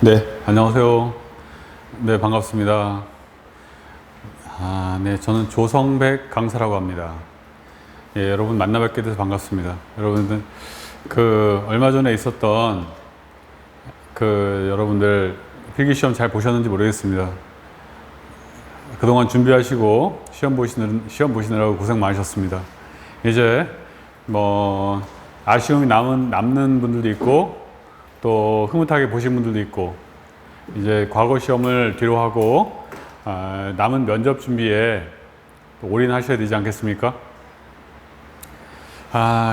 네, 안녕하세요. 네, 반갑습니다. 네, 저는 조성백 강사라고 합니다. 예, 여러분 만나 뵙게 돼서 반갑습니다. 여러분들, 얼마 전에 있었던, 여러분들 필기시험 잘 보셨는지 모르겠습니다. 그동안 준비하시고, 시험 보시느라고 고생 많으셨습니다. 이제, 아쉬움이 남는 분들도 있고, 또 흐뭇하게 보신 분들도 있고, 이제 과거 시험을 뒤로 하고 남은 면접 준비에 올인하셔야 되지 않겠습니까?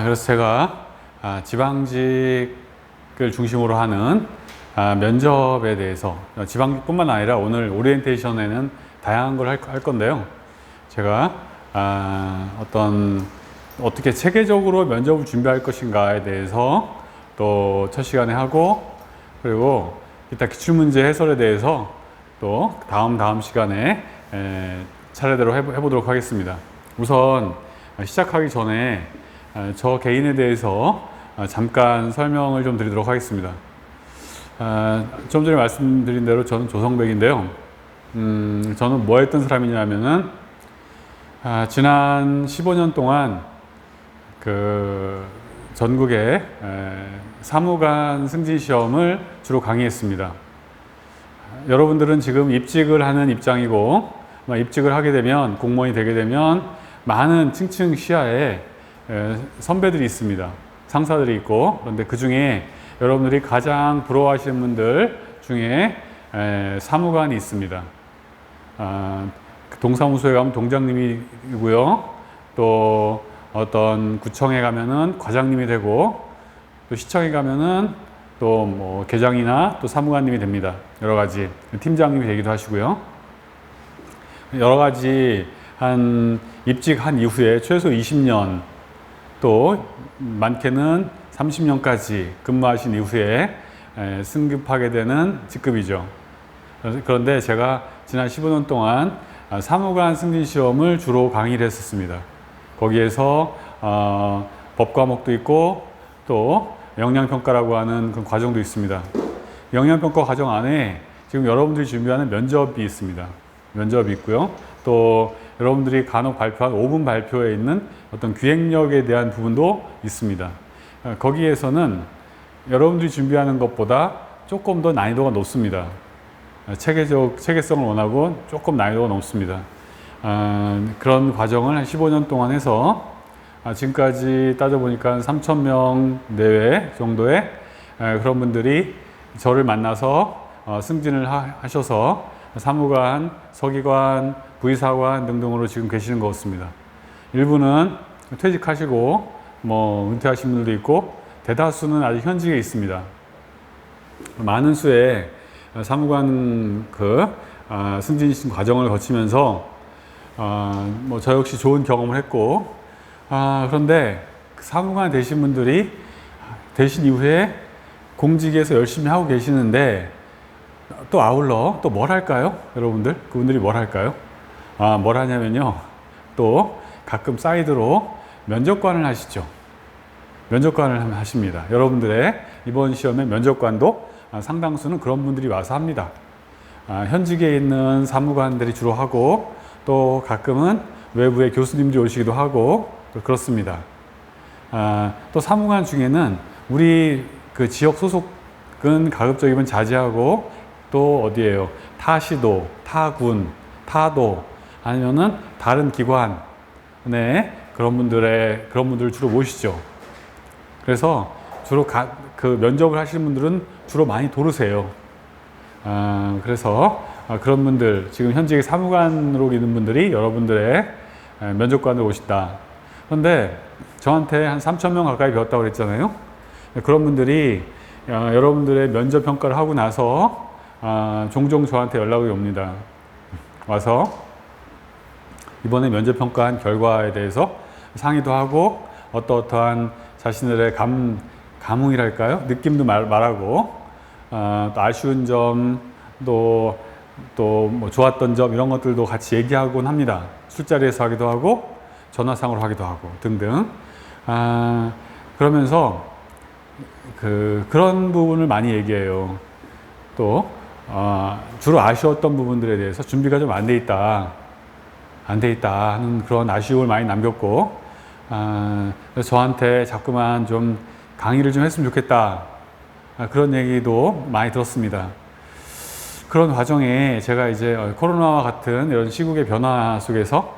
그래서 제가 지방직을 중심으로 하는 면접에 대해서, 지방직뿐만 아니라 오늘 오리엔테이션에는 다양한 걸 할 건데요. 제가 어떻게 체계적으로 면접을 준비할 것인가에 대해서 또 첫 시간에 하고, 그리고 이따 기출문제 해설에 대해서 또 다음 시간에 차례대로 해보도록 하겠습니다. 우선 시작하기 전에 저 개인에 대해서 잠깐 설명을 좀 드리도록 하겠습니다. 좀 전에 말씀드린 대로 저는 조성백인데요. 저는 뭐 했던 사람이냐면은 지난 15년 동안 전국에 사무관 승진 시험을 주로 강의했습니다. 여러분들은 지금 입직을 하는 입장이고, 입직을 하게 되면, 공무원이 되게 되면 많은 층층 시야에 선배들이 있습니다. 상사들이 있고, 그런데 그 중에 여러분들이 가장 부러워하시는 분들 중에 사무관이 있습니다. 동사무소에 가면 동장님이고요. 또 어떤 구청에 가면은 과장님이 되고, 또 시청에 가면은 또 계장이나 또 사무관님이 됩니다. 여러 가지 팀장님이 되기도 하시고요. 여러 가지 입직한 이후에 최소 20년, 또 많게는 30년까지 근무하신 이후에 승급하게 되는 직급이죠. 그런데 제가 지난 15년 동안 사무관 승진 시험을 주로 강의를 했었습니다. 거기에서 법 과목도 있고, 또 역량평가라고 하는 그 과정도 있습니다. 역량평가 과정 안에 지금 여러분들이 준비하는 면접이 있습니다. 면접이 있고요. 또 여러분들이 간혹 발표한 5분 발표에 있는 어떤 기획력에 대한 부분도 있습니다. 거기에서는 여러분들이 준비하는 것보다 조금 더 난이도가 높습니다. 체계성을 원하고 조금 난이도가 높습니다. 그런 과정을 한 15년 동안 해서 지금까지 따져보니까 3,000명 내외 정도의 그런 분들이 저를 만나서 승진을 하셔서 사무관, 서기관, 부의사관 등등으로 지금 계시는 것 같습니다. 일부는 퇴직하시고 은퇴하신 분들도 있고, 대다수는 아직 현직에 있습니다. 많은 수의 사무관 승진 과정을 거치면서 저 역시 좋은 경험을 했고, 그런데 사무관 되신 분들이 되신 이후에 공직에서 열심히 하고 계시는데, 또 아울러 또 뭘 할까요? 여러분들, 그분들이 뭘 할까요? 뭘 하냐면요, 또 가끔 사이드로 면접관을 하시죠. 면접관을 하십니다. 여러분들의 이번 시험의 면접관도 상당수는 그런 분들이 와서 합니다. 현직에 있는 사무관들이 주로 하고, 또 가끔은 외부의 교수님들이 오시기도 하고 그렇습니다. 또 사무관 중에는 우리 지역 소속은 가급적이면 자제하고, 또 어디에요? 타시도, 타군, 타도, 아니면은 다른 기관에 그런 분들을 주로 모시죠. 그래서 주로 면접을 하시는 분들은 주로 많이 도르세요. 그래서 그런 분들, 지금 현직의 사무관으로 있는 분들이 여러분들의 면접관으로 오신다. 그런데 저한테 한 3,000명 가까이 배웠다고 그랬잖아요. 그런 분들이 여러분들의 면접 평가를 하고 나서 종종 저한테 연락이 옵니다. 와서 이번에 면접 평가한 결과에 대해서 상의도 하고, 어떠한 자신들의 감흥이랄까요? 느낌도 말하고, 또 아쉬운 점, 또 좋았던 점, 이런 것들도 같이 얘기하곤 합니다. 술자리에서 하기도 하고, 전화상으로 하기도 하고, 등등. 그러면서 그런 부분을 많이 얘기해요. 또 주로 아쉬웠던 부분들에 대해서 준비가 좀 안 돼 있다 하는 그런 아쉬움을 많이 남겼고, 그래서 저한테 자꾸만 좀 강의를 좀 했으면 좋겠다, 그런 얘기도 많이 들었습니다. 그런 과정에 제가 이제 코로나와 같은 이런 시국의 변화 속에서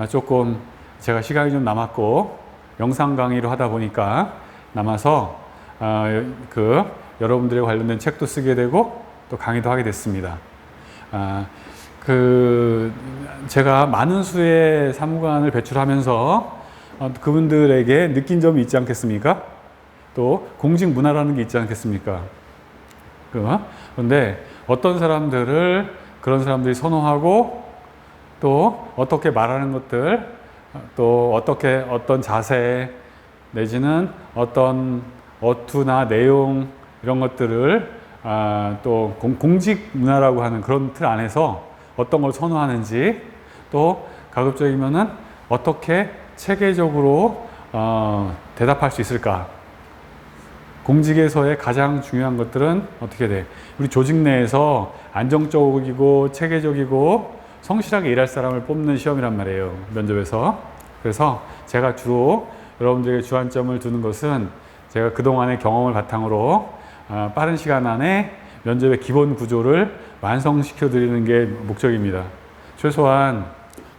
조금 제가 시간이 좀 남았고, 영상 강의를 하다 보니까 남아서 여러분들에 관련된 책도 쓰게 되고 또 강의도 하게 됐습니다. 제가 많은 수의 사무관을 배출하면서 그분들에게 느낀 점이 있지 않겠습니까? 또 공직 문화라는 게 있지 않겠습니까? 그런데 어떤 사람들을 그런 사람들이 선호하고, 또 어떻게 말하는 것들, 또 어떤 자세 내지는 어떤 어투나 내용, 이런 것들을 또 공직 문화라고 하는 그런 틀 안에서 어떤 걸 선호하는지, 또 가급적이면은 어떻게 체계적으로 대답할 수 있을까. 공직에서의 가장 중요한 것들은 어떻게 돼? 우리 조직 내에서 안정적이고 체계적이고 성실하게 일할 사람을 뽑는 시험이란 말이에요, 면접에서. 그래서 제가 주로 여러분들에게 주안점을 두는 것은 제가 그동안의 경험을 바탕으로 빠른 시간 안에 면접의 기본 구조를 완성시켜 드리는 게 목적입니다. 최소한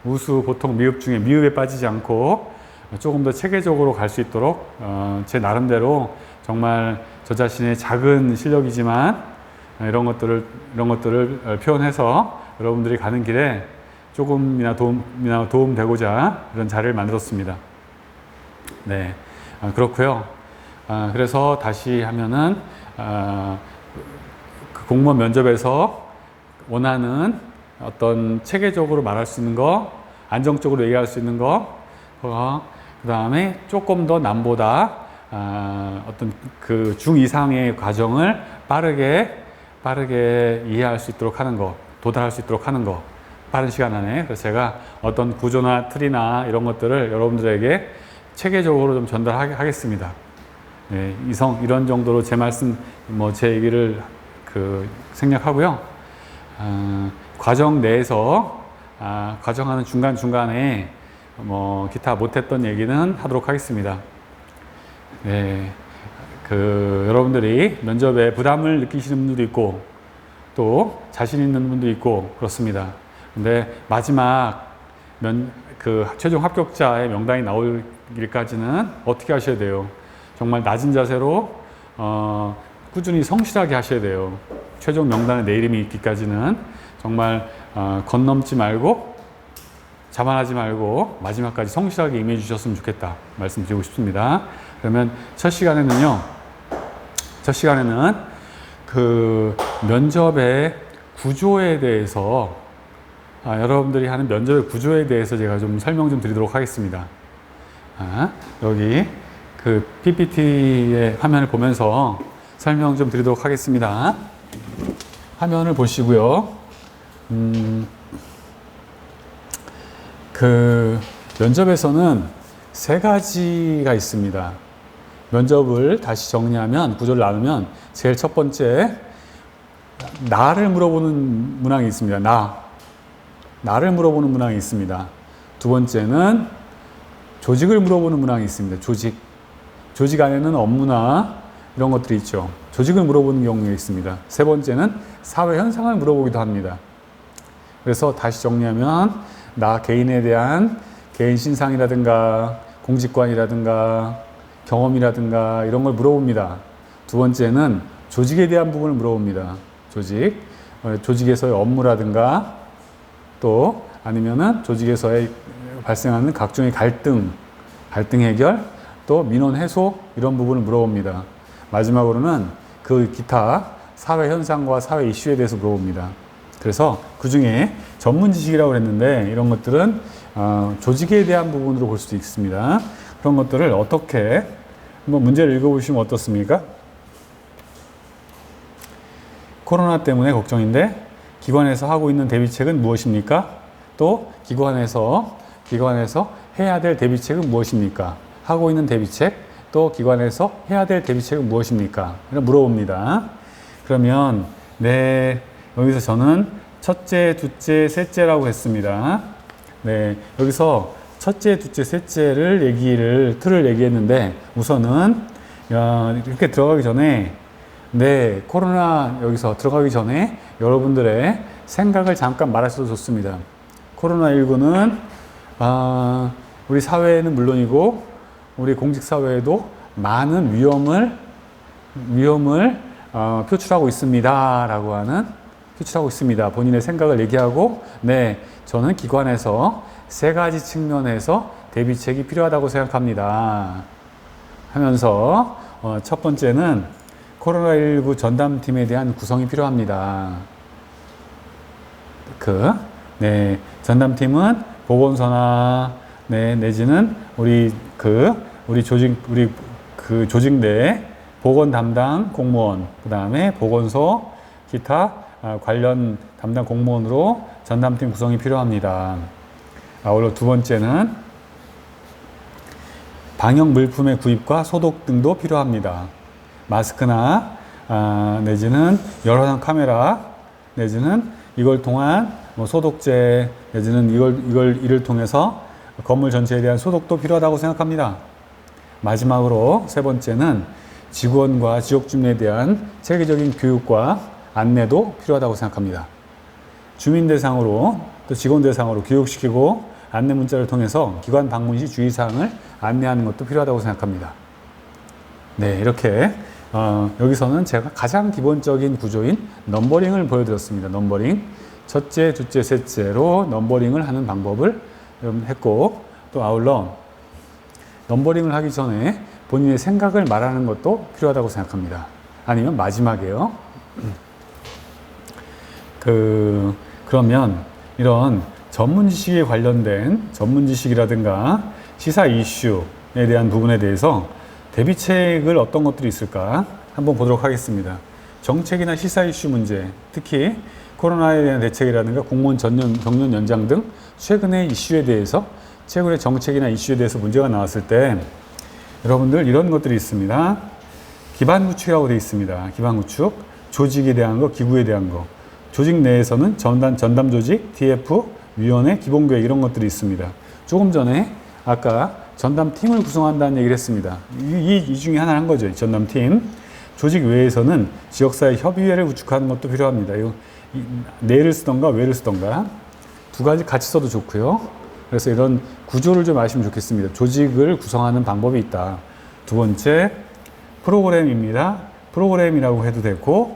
우수, 보통, 미흡 중에 미흡에 빠지지 않고 조금 더 체계적으로 갈 수 있도록 제 나름대로 정말 저 자신의 작은 실력이지만 이런 것들을 표현해서 여러분들이 가는 길에 조금이나 도움되고자 이런 자리를 만들었습니다. 네, 그렇고요. 그래서 다시 하면은 그 공무원 면접에서 원하는 어떤 체계적으로 말할 수 있는 거, 안정적으로 얘기할 수 있는 거, 그 다음에 조금 더 남보다 어떤 그 중 이상의 과정을 빠르게 이해할 수 있도록 하는 거, 도달할 수 있도록 하는 거, 빠른 시간 안에. 그래서 제가 어떤 구조나 틀이나 이런 것들을 여러분들에게 체계적으로 좀 전달하겠습니다. 네, 이런 정도로 제 말씀, 제 얘기를 생략하고요. 과정 내에서, 과정하는 중간중간에 기타 못했던 얘기는 하도록 하겠습니다. 네, 여러분들이 면접에 부담을 느끼시는 분들도 있고, 또 자신 있는 분도 있고, 그렇습니다. 근데 마지막 최종 합격자의 명단이 나오기까지는 어떻게 하셔야 돼요? 정말 낮은 자세로, 꾸준히 성실하게 하셔야 돼요. 최종 명단에 내 이름이 있기까지는 정말, 건넘지 말고, 자만하지 말고, 마지막까지 성실하게 임해 주셨으면 좋겠다 말씀드리고 싶습니다. 그러면 첫 시간에는 그 면접의 구조에 대해서, 여러분들이 하는 면접의 구조에 대해서 제가 좀 설명 좀 드리도록 하겠습니다. 여기 그 PPT의 화면을 보면서 설명 좀 드리도록 하겠습니다. 화면을 보시고요. 그 면접에서는 세 가지가 있습니다. 면접을 다시 정리하면, 구조를 나누면, 제일 첫 번째, 나를 물어보는 문항이 있습니다. 나를 물어보는 문항이 있습니다. 두 번째는 조직을 물어보는 문항이 있습니다. 조직 안에는 업무나 이런 것들이 있죠. 조직을 물어보는 경우가 있습니다. 세 번째는 사회 현상을 물어보기도 합니다. 그래서 다시 정리하면, 나 개인에 대한 개인 신상이라든가 공직관이라든가 경험이라든가 이런 걸 물어봅니다. 두 번째는 조직에 대한 부분을 물어봅니다. 조직에서의 업무라든가, 또 아니면은 조직에서의 발생하는 각종의 갈등 해결, 또 민원 해소, 이런 부분을 물어봅니다. 마지막으로는 그 기타 사회 현상과 사회 이슈에 대해서 물어봅니다. 그래서 그 중에 전문 지식이라고 했는데, 이런 것들은 조직에 대한 부분으로 볼 수도 있습니다. 그런 것들을 어떻게, 한번 문제를 읽어보시면 어떻습니까? 코로나 때문에 걱정인데 기관에서 하고 있는 대비책은 무엇입니까? 또 기관에서 해야 될 대비책은 무엇입니까? 하고 있는 대비책, 또 기관에서 해야 될 대비책은 무엇입니까? 이렇게 물어봅니다. 그러면 네, 여기서 저는 첫째, 둘째, 셋째라고 했습니다. 네, 여기서 첫째, 둘째, 셋째를 틀을 얘기했는데 우선은 이렇게 들어가기 전에 네, 코로나 여기서 들어가기 전에 여러분들의 생각을 잠깐 말하셔도 좋습니다. 코로나19는 우리 사회에는 물론이고 우리 공직사회에도 많은 위험을 표출하고 있습니다. 본인의 생각을 얘기하고, 네, 저는 기관에서 세 가지 측면에서 대비책이 필요하다고 생각합니다. 하면서, 첫 번째는 코로나19 전담팀에 대한 구성이 필요합니다. 네, 전담팀은 보건소나, 네, 내지는 우리 조직 내 보건 담당 공무원, 그 다음에 보건소, 기타 관련 담당 공무원으로 전담팀 구성이 필요합니다. 아울러 두 번째는 방역 물품의 구입과 소독 등도 필요합니다. 마스크나 내지는 여러상 카메라 내지는 이걸 통한 소독제 내지는 이를 통해서 건물 전체에 대한 소독도 필요하다고 생각합니다. 마지막으로 세 번째는 직원과 지역 주민에 대한 체계적인 교육과 안내도 필요하다고 생각합니다. 주민 대상으로 또 직원 대상으로 교육시키고 안내 문자를 통해서 기관 방문 시 주의사항을 안내하는 것도 필요하다고 생각합니다. 네, 이렇게 여기서는 제가 가장 기본적인 구조인 넘버링을 보여드렸습니다. 넘버링. 첫째, 둘째, 셋째로 넘버링을 하는 방법을 했고 또 아울러 넘버링을 하기 전에 본인의 생각을 말하는 것도 필요하다고 생각합니다. 아니면 마지막에요. 그러면 이런 전문 지식에 관련된 전문 지식이라든가 시사 이슈에 대한 부분에 대해서 대비책을 어떤 것들이 있을까 한번 보도록 하겠습니다. 정책이나 시사 이슈 문제, 특히 코로나에 대한 대책이라든가 공무원 정년 연장 등 최근의 정책이나 이슈에 대해서 문제가 나왔을 때 여러분들 이런 것들이 있습니다. 기반 구축이라고 되어 있습니다. 기반 구축, 조직에 대한 거, 기구에 대한 거. 조직 내에서는 전담 조직, TF, 위원회, 기본 계획 이런 것들이 있습니다. 조금 전에 아까 전담팀을 구성한다는 얘기를 했습니다. 이 중에 하나 한 거죠. 전담팀. 조직 외에서는 지역사회 협의회를 구축하는 것도 필요합니다. 내를 쓰던가 외를 쓰던가 두 가지 같이 써도 좋고요. 그래서 이런 구조를 좀 아시면 좋겠습니다. 조직을 구성하는 방법이 있다. 두 번째, 프로그램입니다. 프로그램이라고 해도 되고요.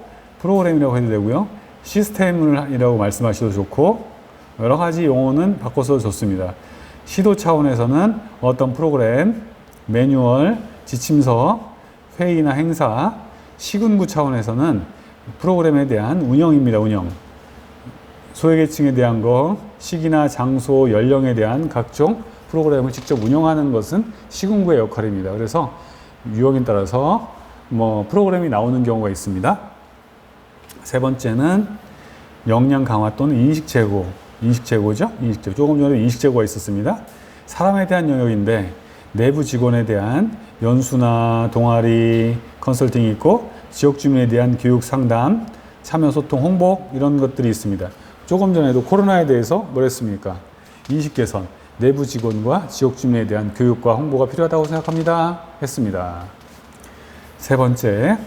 시스템이라고 말씀하셔도 좋고, 여러 가지 용어는 바꿔서도 좋습니다. 시도 차원에서는 어떤 프로그램, 매뉴얼, 지침서, 회의나 행사, 시군구 차원에서는 프로그램에 대한 운영입니다. 운영. 소외계층에 대한 거, 시기나 장소, 연령에 대한 각종 프로그램을 직접 운영하는 것은 시군구의 역할입니다. 그래서 유형에 따라서 프로그램이 나오는 경우가 있습니다. 세 번째는 역량 강화 또는 인식 제고죠. 조금 전에 인식 제고가 있었습니다. 사람에 대한 영역인데 내부 직원에 대한 연수나 동아리, 컨설팅이 있고 지역 주민에 대한 교육 상담, 참여 소통, 홍보 이런 것들이 있습니다. 조금 전에도 코로나에 대해서 뭘 했습니까? 인식 개선, 내부 직원과 지역 주민에 대한 교육과 홍보가 필요하다고 생각합니다. 했습니다. 세 번째,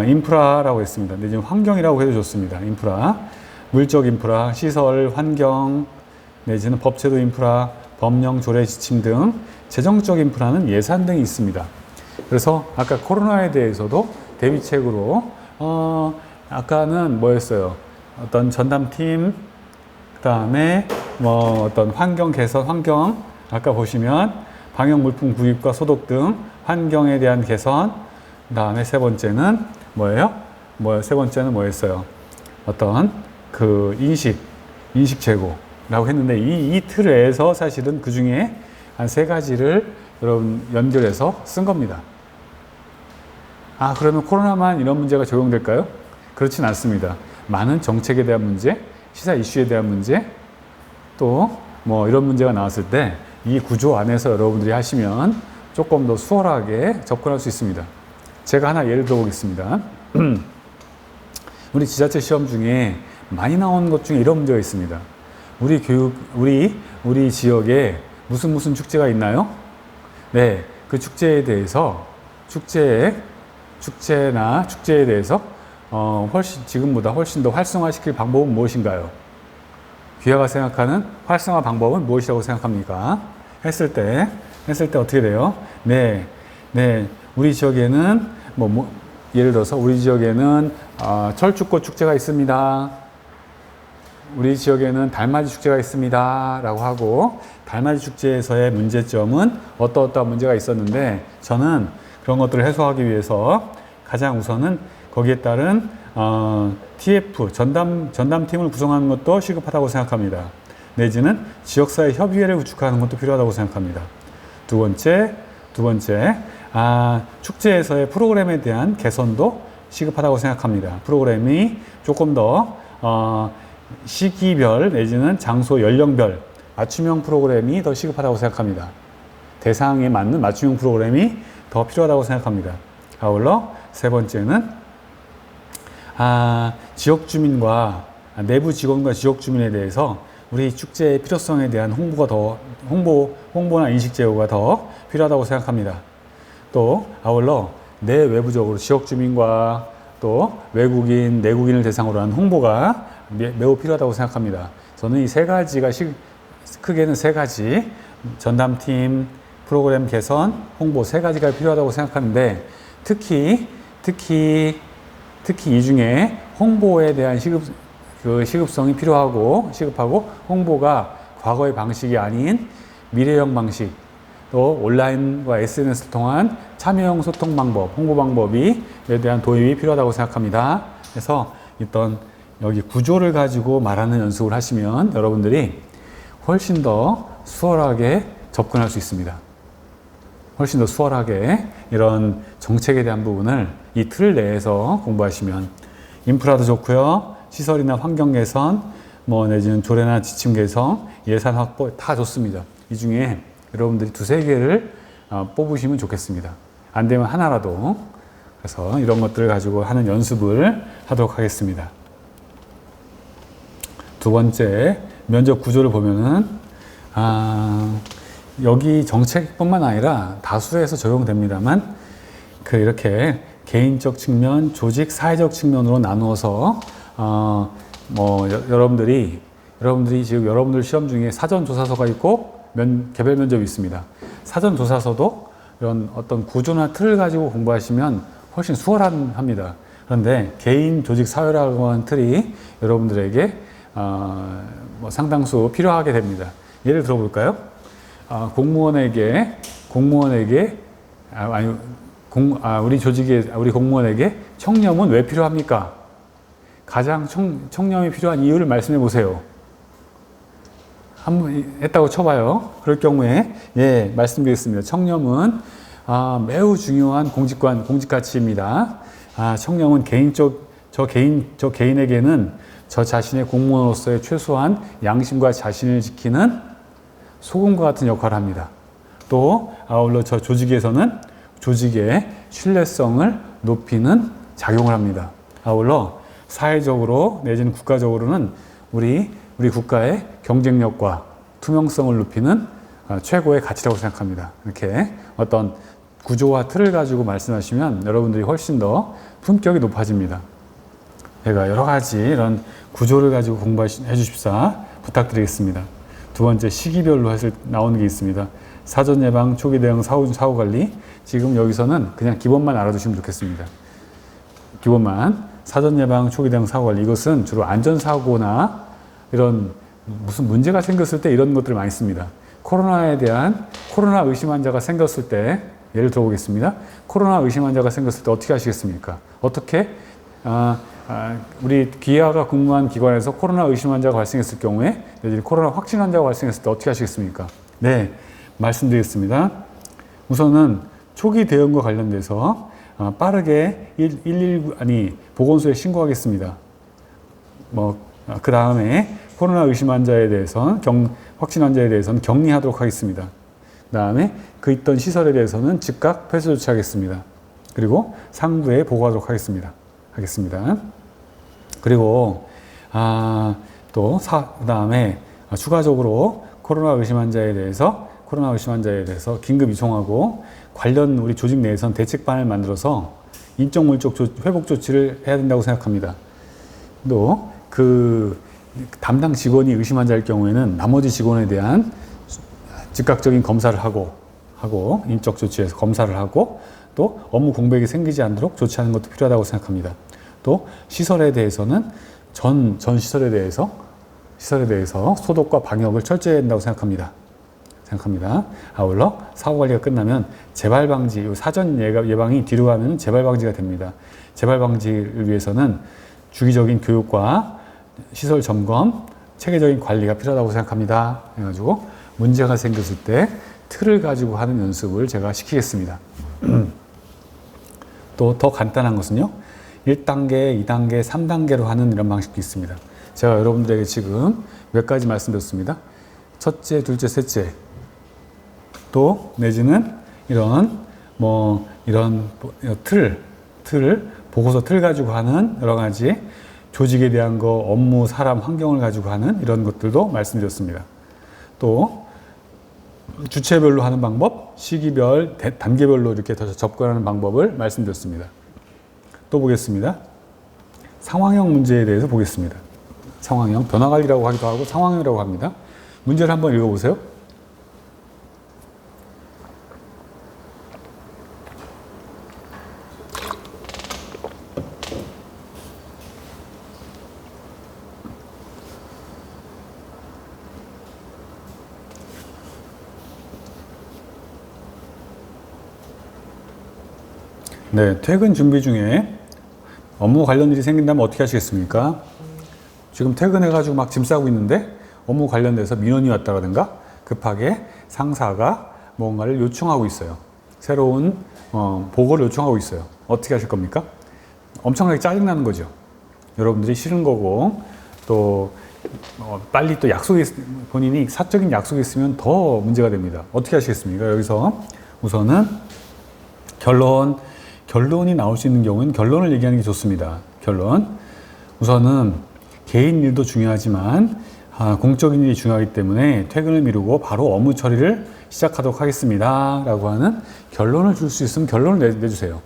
인프라라고 했습니다. 근데 지금 환경이라고 해도 좋습니다. 인프라, 물적 인프라, 시설, 환경, 내지는 법제도 인프라, 법령, 조례, 지침 등 재정적 인프라는 예산 등이 있습니다. 그래서 아까 코로나에 대해서도 대비책으로 아까는 뭐였어요? 어떤 전담팀, 그 다음에 어떤 환경 개선, 아까 보시면 방역 물품 구입과 소독 등 환경에 대한 개선, 그 다음에 세 번째는 뭐예요? 세 번째는 뭐였어요? 어떤 인식 제고라고 했는데 이 틀에서 사실은 그 중에 한 세 가지를 여러분 연결해서 쓴 겁니다. 그러면 코로나만 이런 문제가 적용될까요? 그렇진 않습니다. 많은 정책에 대한 문제, 시사 이슈에 대한 문제, 또 이런 문제가 나왔을 때 이 구조 안에서 여러분들이 하시면 조금 더 수월하게 접근할 수 있습니다. 제가 하나 예를 들어 보겠습니다. 우리 지자체 시험 중에 많이 나오는 것 중에 이런 문제가 있습니다. 우리 지역에 무슨 축제가 있나요? 네, 그 축제에 대해서 축제에 대해서 지금보다 훨씬 더 활성화시킬 방법은 무엇인가요? 귀하가 생각하는 활성화 방법은 무엇이라고 생각합니까? 했을 때 어떻게 돼요? 네, 우리 지역에는 예를 들어서 우리 지역에는 철쭉꽃 축제가 있습니다. 우리 지역에는 달맞이 축제가 있습니다. 라고 하고, 달맞이 축제에서의 문제점은 어떠한 문제가 있었는데, 저는 그런 것들을 해소하기 위해서 가장 우선은 거기에 따른 TF, 전담팀을 구성하는 것도 시급하다고 생각합니다. 내지는 지역사회 협의회를 구축하는 것도 필요하다고 생각합니다. 두 번째, 축제에서의 프로그램에 대한 개선도 시급하다고 생각합니다. 프로그램이 조금 더 시기별 내지는 장소 연령별 맞춤형 프로그램이 더 시급하다고 생각합니다. 대상에 맞는 맞춤형 프로그램이 더 필요하다고 생각합니다. 아울러 세 번째는 지역 주민과 내부 직원과 지역 주민에 대해서 우리 축제의 필요성에 대한 홍보나 인식 제고가 더 필요하다고 생각합니다. 또 아울러 내외부적으로 지역 주민과 또 외국인, 내국인을 대상으로 한 홍보가 매우 필요하다고 생각합니다. 저는 이 세 가지가 크게는 세 가지, 전담팀, 프로그램 개선, 홍보 세 가지가 필요하다고 생각하는데 특히 이 중에 홍보에 대한 시급성이 시급하고 홍보가 과거의 방식이 아닌 미래형 방식, 또 온라인과 SNS를 통한 참여형 소통 방법, 홍보 방법에 대한 도입이 필요하다고 생각합니다. 그래서 여기 구조를 가지고 말하는 연습을 하시면 여러분들이 훨씬 더 수월하게 접근할 수 있습니다. 훨씬 더 수월하게 이런 정책에 대한 부분을 이 틀 내에서 공부하시면 인프라도 좋고요. 시설이나 환경 개선, 내지는 조례나 지침 개선, 예산 확보 다 좋습니다. 이 중에 여러분들이 두세 개를 뽑으시면 좋겠습니다. 안 되면 하나라도. 그래서 이런 것들을 가지고 하는 연습을 하도록 하겠습니다. 두 번째, 면접 구조를 보면은, 여기 정책뿐만 아니라 다수에서 적용됩니다만, 이렇게 개인적 측면, 조직, 사회적 측면으로 나누어서, 여러분들이 지금 여러분들 시험 중에 사전조사서가 있고, 개별 면접이 있습니다. 사전조사서도 이런 어떤 구조나 틀을 가지고 공부하시면 훨씬 수월합니다. 그런데 개인, 조직, 사회라고 하는 틀이 여러분들에게 상당수 필요하게 됩니다. 예를 들어볼까요? 우리 공무원에게 청렴은 왜 필요합니까? 가장 청렴이 필요한 이유를 말씀해 보세요. 한번 했다고 쳐봐요. 그럴 경우에 말씀드리겠습니다. 청렴은 매우 중요한 공직 가치입니다. 청렴은 저 개인에게는 저 자신의 공무원으로서의 최소한 양심과 자신을 지키는 소금과 같은 역할을 합니다. 또 아울러 저 조직에서는 조직의 신뢰성을 높이는 작용을 합니다. 아울러 사회적으로 내지는 국가적으로는 우리 국가의 경쟁력과 투명성을 높이는 최고의 가치라고 생각합니다. 이렇게 어떤 구조와 틀을 가지고 말씀하시면 여러분들이 훨씬 더 품격이 높아집니다. 제가 여러 가지 이런 구조를 가지고 공부해 주십사 부탁드리겠습니다. 두 번째, 시기별로 나오는 게 있습니다. 사전 예방, 초기 대응, 사후 관리. 지금 여기서는 그냥 기본만 알아두시면 좋겠습니다. 기본만. 사전 예방, 초기 대응, 사후 관리. 이것은 주로 안전사고나 이런 무슨 문제가 생겼을 때 이런 것들을 많이 씁니다. 코로나 의심 환자가 생겼을 때, 예를 들어보겠습니다. 코로나 의심 환자가 생겼을 때 어떻게 하시겠습니까? 어떻게, 우리 기아가 근무한 기관에서 코로나 의심 환자가 발생했을 경우에, 코로나 확진 환자가 발생했을 때 어떻게 하시겠습니까? 네, 말씀드리겠습니다. 우선은 초기 대응과 관련돼서 빠르게 보건소에 신고하겠습니다. 그 다음에 코로나 의심 환자에 대해서는 확진 환자에 대해서는 격리하도록 하겠습니다. 그 다음에 그 있던 시설에 대해서는 즉각 폐쇄 조치하겠습니다. 그리고 상부에 보고하도록 하겠습니다. 그리고 또 그다음에 추가적으로 코로나 의심 환자에 대해서 긴급 이송하고 관련 우리 조직 내에선 대책반을 만들어서 인적 물적 회복 조치를 해야 된다고 생각합니다. 또 그 담당 직원이 의심 환자일 경우에는 나머지 직원에 대한 즉각적인 검사를 하고 인적 조치에서 검사를 하고 또 업무 공백이 생기지 않도록 조치하는 것도 필요하다고 생각합니다. 또 시설에 대해서는 전 시설에 대해서 소독과 방역을 철저히 해야 된다고 생각합니다. 아울러 사고 관리가 끝나면 재발 방지, 사전 예방이 뒤로 가면 재발 방지가 됩니다. 재발 방지를 위해서는 주기적인 교육과 시설 점검, 체계적인 관리가 필요하다고 생각합니다. 해가지고 문제가 생겼을 때 틀을 가지고 하는 연습을 제가 시키겠습니다. 또 더 간단한 것은요, 1단계, 2단계, 3단계로 하는 이런 방식도 있습니다. 제가 여러분들에게 지금 몇 가지 말씀드렸습니다. 첫째, 둘째, 셋째, 또 내지는 이런 보고서 틀 가지고 하는 여러 가지 조직에 대한 거, 업무, 사람, 환경을 가지고 하는 이런 것들도 말씀드렸습니다. 또 주체별로 하는 방법, 시기별, 단계별로 이렇게 더 접근하는 방법을 말씀드렸습니다. 또 보겠습니다. 상황형 문제에 대해서 보겠습니다. 상황형, 변화관리라고 하기도 하고 상황형이라고 합니다. 문제를 한번 읽어보세요. 네, 퇴근 준비 중에 업무 관련 일이 생긴다면 어떻게 하시겠습니까? 지금 퇴근해가지고 막 짐 싸고 있는데 업무 관련돼서 민원이 왔다라든가 급하게 상사가 뭔가를 요청하고 있어요. 새로운 보고를 요청하고 있어요. 어떻게 하실 겁니까? 엄청나게 짜증나는 거죠. 여러분들이 싫은 거고 또 빨리 또 본인이 사적인 약속이 있으면 더 문제가 됩니다. 어떻게 하시겠습니까? 여기서 우선은 결론이 나올 수 있는 경우는 결론을 얘기하는 게 좋습니다. 결론. 우선은 개인 일도 중요하지만 공적인 일이 중요하기 때문에 퇴근을 미루고 바로 업무 처리를 시작하도록 하겠습니다. 라고 하는 결론을 줄 수 있으면 결론을 내주세요.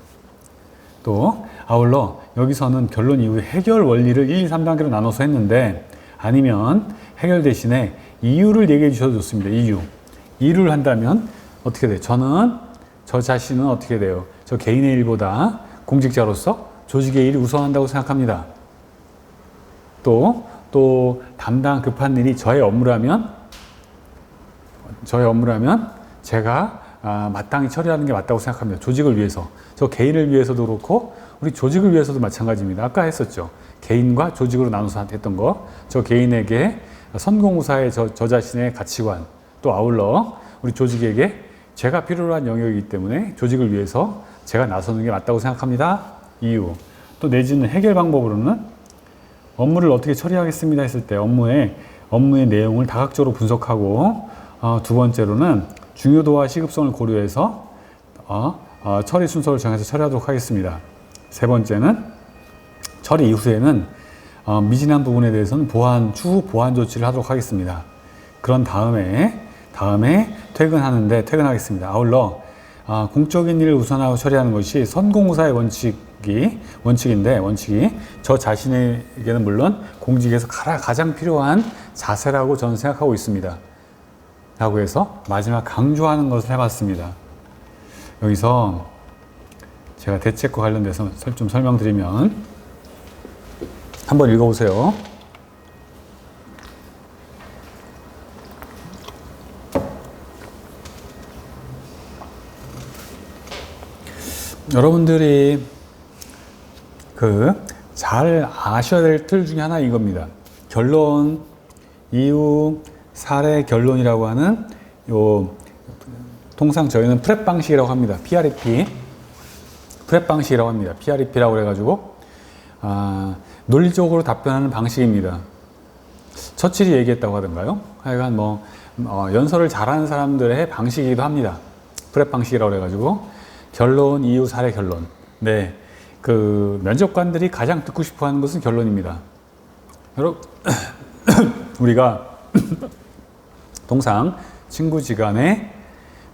또 아울러 여기서는 결론 이후에 해결 원리를 1, 2, 3단계로 나눠서 했는데 아니면 해결 대신에 이유를 얘기해 주셔도 좋습니다. 이유를 한다면 어떻게 돼요? 저 자신은 어떻게 돼요? 저 개인의 일보다 공직자로서 조직의 일이 우선한다고 생각합니다. 또 담당 급한 일이 저의 업무라면 제가 마땅히 처리하는 게 맞다고 생각합니다. 조직을 위해서. 저 개인을 위해서도 그렇고 우리 조직을 위해서도 마찬가지입니다. 아까 했었죠. 개인과 조직으로 나눠서 했던 거. 저 개인에게 선공후사의 저 자신의 가치관, 또 아울러 우리 조직에게 제가 필요로 한 영역이기 때문에 조직을 위해서 제가 나서는 게 맞다고 생각합니다. 이유. 또 내지는 해결 방법으로는 업무를 어떻게 처리하겠습니다 했을 때 업무의 내용을 다각적으로 분석하고 두 번째로는 중요도와 시급성을 고려해서 처리 순서를 정해서 처리하도록 하겠습니다. 세 번째는 처리 이후에는 미진한 부분에 대해서는 추후 보완 조치를 하도록 하겠습니다. 그런 다음에 퇴근하겠습니다. 아울러 공적인 일을 우선하고 처리하는 것이 선공후사의 원칙이 저 자신에게는 물론 공직에서 가장 필요한 자세라고 저는 생각하고 있습니다. 라고 해서 마지막 강조하는 것을 해봤습니다. 여기서 제가 대책과 관련돼서 좀 설명드리면 한번 읽어보세요. 여러분들이 잘 아셔야 될 틀 중에 하나 이겁니다. 결론, 이유, 사례, 결론이라고 하는 통상 저희는 프렙 방식이라고 합니다. PREP. 프렙 방식이라고 합니다. PREP라고 그래가지고 논리적으로 답변하는 방식입니다. 처칠이 얘기했다고 하던가요? 하여간 연설을 잘하는 사람들의 방식이기도 합니다. 프렙 방식이라고 그래가지고 결론, 이유, 사례, 결론. 네. 그 면접관들이 가장 듣고 싶어 하는 것은 결론입니다. 여러분, 우리가 통상 친구지간에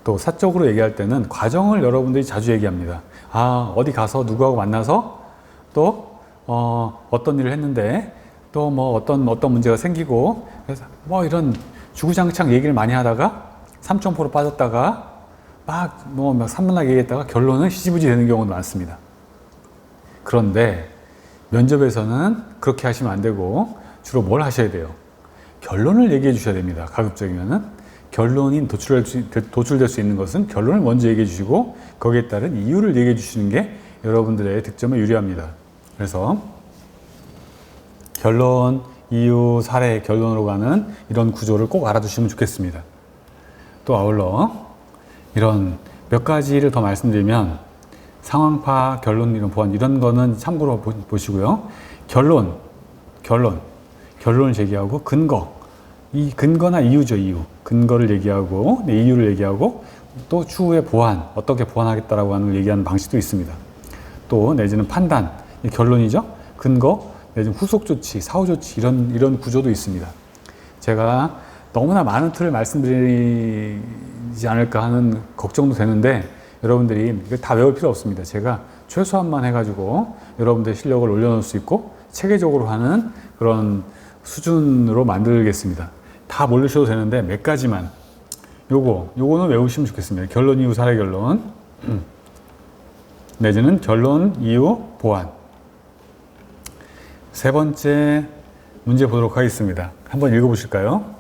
또 사적으로 얘기할 때는 과정을 여러분들이 자주 얘기합니다. 아, 어디 가서 누구하고 만나서 또 어떤 일을 했는데 또 뭐 어떤 문제가 생기고, 그래서 뭐 이런 주구장창 얘기를 많이 하다가 삼천포로 빠졌다가 막 산만하게 얘기했다가 결론은 시지부지 되는 경우도 많습니다. 그런데 면접에서는 그렇게 하시면 안 되고 주로 뭘 하셔야 돼요? 결론을 얘기해 주셔야 됩니다. 가급적이면은 결론인 도출될 수 있는 것은 결론을 먼저 얘기해 주시고 거기에 따른 이유를 얘기해 주시는 게 여러분들의 득점에 유리합니다. 그래서 결론, 이유, 사례, 결론으로 가는 이런 구조를 꼭 알아두시면 좋겠습니다. 또 아울러 이런 몇 가지를 더 말씀드리면 상황파, 결론, 이런 보완 이런 거는 참고로 보시고요. 결론을 제기하고 이 근거나 이유죠. 근거를 얘기하고 이유를 얘기하고 또 추후에 보완, 어떻게 보완하겠다라고 하는 걸 얘기하는 방식도 있습니다. 또 내지는 판단, 결론이죠. 근거, 내지는 후속 조치, 사후 조치 이런 구조도 있습니다. 제가 너무나 많은 틀을 말씀드리지 않을까 하는 걱정도 되는데 여러분들이 이걸 다 외울 필요 없습니다. 제가 최소한만 해가지고 여러분들의 실력을 올려놓을 수 있고 체계적으로 하는 그런 수준으로 만들겠습니다. 다 모르셔도 되는데 몇 가지만 요거는 외우시면 좋겠습니다. 결론, 이유, 사례, 결론 내지는 결론, 이유, 보완. 세 번째 문제 보도록 하겠습니다. 한번 읽어보실까요?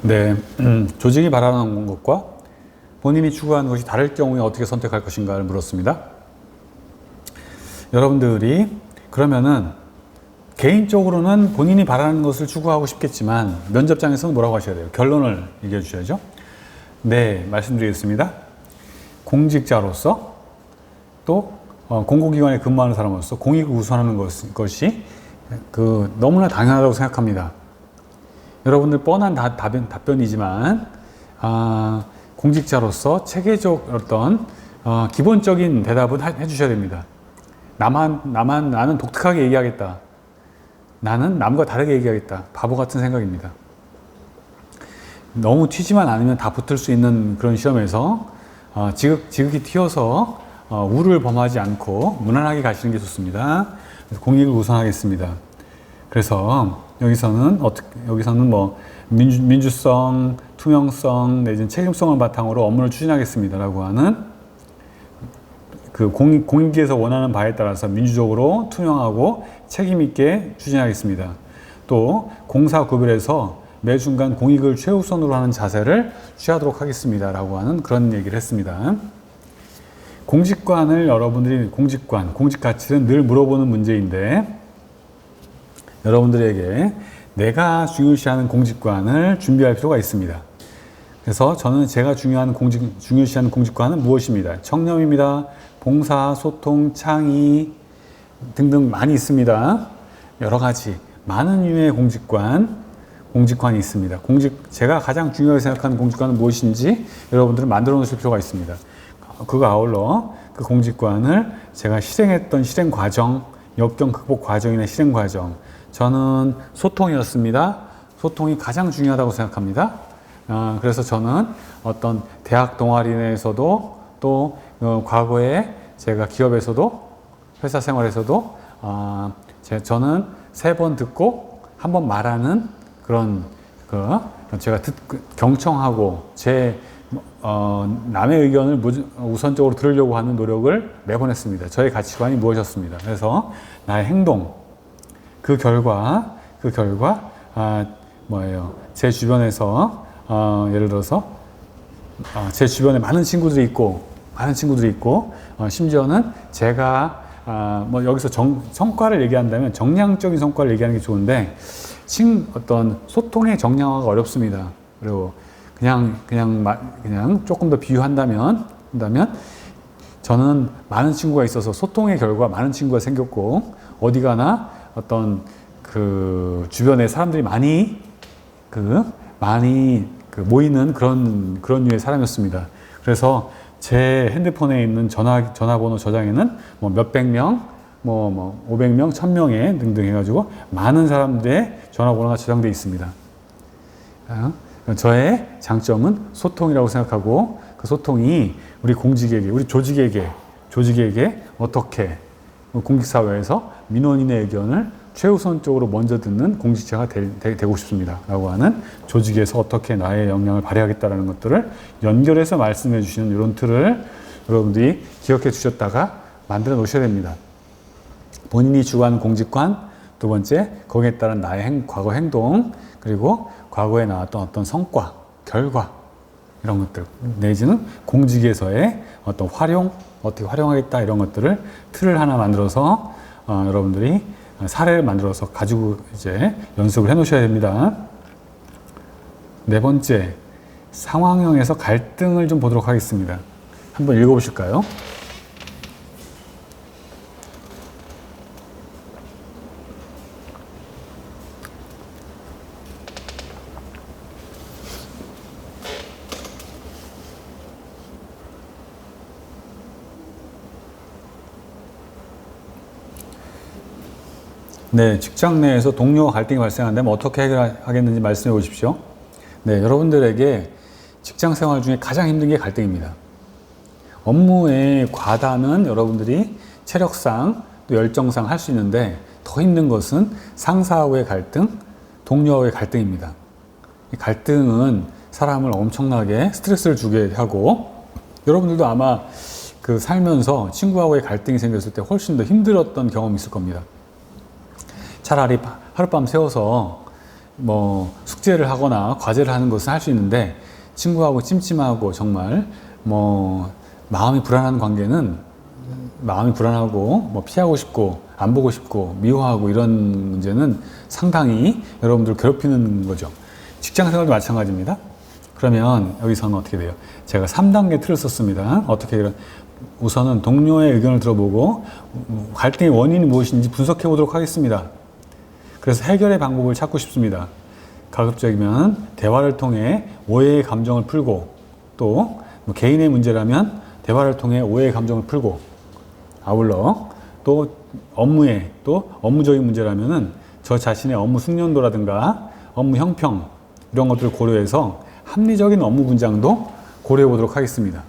네, 조직이 바라는 것과 본인이 추구하는 것이 다를 경우에 어떻게 선택할 것인가를 물었습니다. 여러분들이 그러면은 개인적으로는 본인이 바라는 것을 추구하고 싶겠지만 면접장에서는 뭐라고 하셔야 돼요? 결론을 얘기해 주셔야죠. 네, 말씀드리겠습니다. 공직자로서 또 공공기관에 근무하는 사람으로서 공익을 우선하는 것이 너무나 당연하다고 생각합니다. 여러분들 뻔한 답변이지만 공직자로서 체계적 어떤 기본적인 대답은 해주셔야 됩니다. 나는 독특하게 얘기하겠다. 나는 남과 다르게 얘기하겠다. 바보 같은 생각입니다. 너무 튀지만 않으면 다 붙을 수 있는 그런 시험에서 지극히 튀어서 우를 범하지 않고 무난하게 가시는 게 좋습니다. 공익을 우선하겠습니다. 그래서 여기서는 뭐 민주성, 투명성 내지는 책임성을 바탕으로 업무를 추진하겠습니다라고 하는 그 공익에서 원하는 바에 따라서 민주적으로 투명하고 책임 있게 추진하겠습니다. 또 공사 구별에서 매 순간 공익을 최우선으로 하는 자세를 취하도록 하겠습니다라고 하는 그런 얘기를 했습니다. 공직관을 여러분들이 공직 가치는 늘 물어보는 문제인데 여러분들에게 내가 중요시하는 공직관을 준비할 필요가 있습니다. 그래서 제가 중요시하는 공직관은 무엇입니다? 청렴입니다. 봉사, 소통, 창의 등등 많이 있습니다. 여러 가지 많은 유의 공직관이 있습니다. 제가 가장 중요하게 생각하는 공직관은 무엇인지 여러분들은 만들어 놓으실 필요가 있습니다. 그거 아울러 그 공직관을 제가 실행했던 실행 과정, 역경 극복 과정이나 실행 과정, 저는 소통이었습니다. 소통이 가장 중요하다고 생각합니다. 그래서 저는 어떤 대학 동아리 내에서도 또 과거에 제가 기업에서도 회사 생활에서도 저는 3번 듣고 1번 말하는 그런 제가 경청하고 남의 의견을 우선적으로 들으려고 하는 노력을 매번 했습니다. 저의 가치관이 무엇이었습니다. 그래서 나의 행동, 그 결과 뭐예요? 제 주변에서 예를 들어서 제 주변에 많은 친구들이 있고 심지어는 제가 뭐 여기서 성과를 얘기한다면 정량적인 성과를 얘기하는 게 좋은데 어떤 소통의 정량화가 어렵습니다. 그리고 그냥 조금 더 비유한다면 저는 많은 친구가 있어서 소통의 결과 많은 친구가 생겼고, 어디 가나 어떤 그 주변에 사람들이 많이 모이는 그런 류의 사람이었습니다. 그래서 제 핸드폰에 있는 전화번호 저장에는 뭐 몇백 명, 500명, 1000명에 등등 해가지고 많은 사람들의 전화번호가 저장되어 있습니다. 저의 장점은 소통이라고 생각하고, 그 소통이 우리 공직에게, 우리 조직에게 어떻게 공직사회에서 민원인의 의견을 최우선적으로 먼저 듣는 공직자가 되고 싶습니다 라고 하는, 조직에서 어떻게 나의 역량을 발휘하겠다는 것들을 연결해서 말씀해 주시는 이런 틀을 여러분들이 기억해 주셨다가 만들어 놓으셔야 됩니다. 본인이 추구하는 공직관, 두 번째 거기에 따른 나의 과거 행동, 그리고 과거에 나왔던 어떤 성과, 결과, 이런 것들, 내지는 공직에서의 어떤 어떻게 활용하겠다, 이런 것들을 틀을 하나 만들어서 여러분들이 사례를 만들어서 가지고 이제 연습을 해 놓으셔야 됩니다. 네 번째, 상황형에서 갈등을 좀 보도록 하겠습니다. 한번 읽어보실까요? 네, 직장 내에서 동료와 갈등이 발생한다면 어떻게 해결하겠는지 말씀해 보십시오. 네, 여러분들에게 직장 생활 중에 가장 힘든 게 갈등입니다. 업무의 과다는 여러분들이 체력상 또 열정상 할 수 있는데, 더 힘든 것은 상사와의 갈등, 동료와의 갈등입니다. 이 갈등은 사람을 엄청나게 스트레스를 주게 하고, 여러분들도 아마 그 살면서 친구하고의 갈등이 생겼을 때 훨씬 더 힘들었던 경험이 있을 겁니다. 차라리 하룻밤 새워서 뭐 숙제를 하거나 과제를 하는 것은 할 수 있는데, 친구하고 찜찜하고 정말 뭐 마음이 불안한 관계는, 마음이 불안하고 뭐 피하고 싶고 안 보고 싶고 미워하고, 이런 문제는 상당히 여러분들 괴롭히는 거죠. 직장 생활도 마찬가지입니다. 그러면 여기서는 어떻게 돼요? 제가 3단계 틀을 썼습니다. 어떻게 우선은 동료의 의견을 들어보고 갈등의 원인이 무엇인지 분석해 보도록 하겠습니다. 그래서 해결의 방법을 찾고 싶습니다. 가급적이면 대화를 통해 오해의 감정을 풀고, 또 개인의 문제라면 대화를 통해 오해의 감정을 풀고, 아울러 또 업무적인 문제라면은 저 자신의 업무 숙련도라든가 업무 형평, 이런 것들을 고려해서 합리적인 업무 분장도 고려해 보도록 하겠습니다.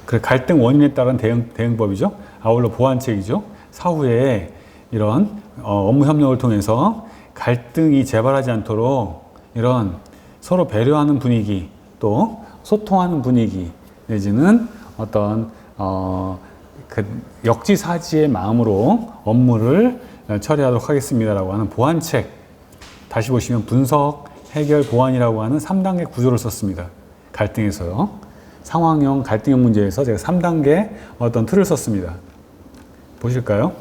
그 갈등 원인에 따른 대응법이죠. 아울러 보완책이죠. 사후에 이런 업무 협력을 통해서 갈등이 재발하지 않도록 이런 서로 배려하는 분위기, 또 소통하는 분위기, 내지는 어떤 그 역지사지의 마음으로 업무를 처리하도록 하겠습니다라고 하는 보완책, 다시 보시면 분석, 해결, 보완이라고 하는 3단계 구조를 썼습니다. 갈등에서요. 상황형, 갈등형 문제에서 제가 3단계 어떤 틀을 썼습니다. 보실까요?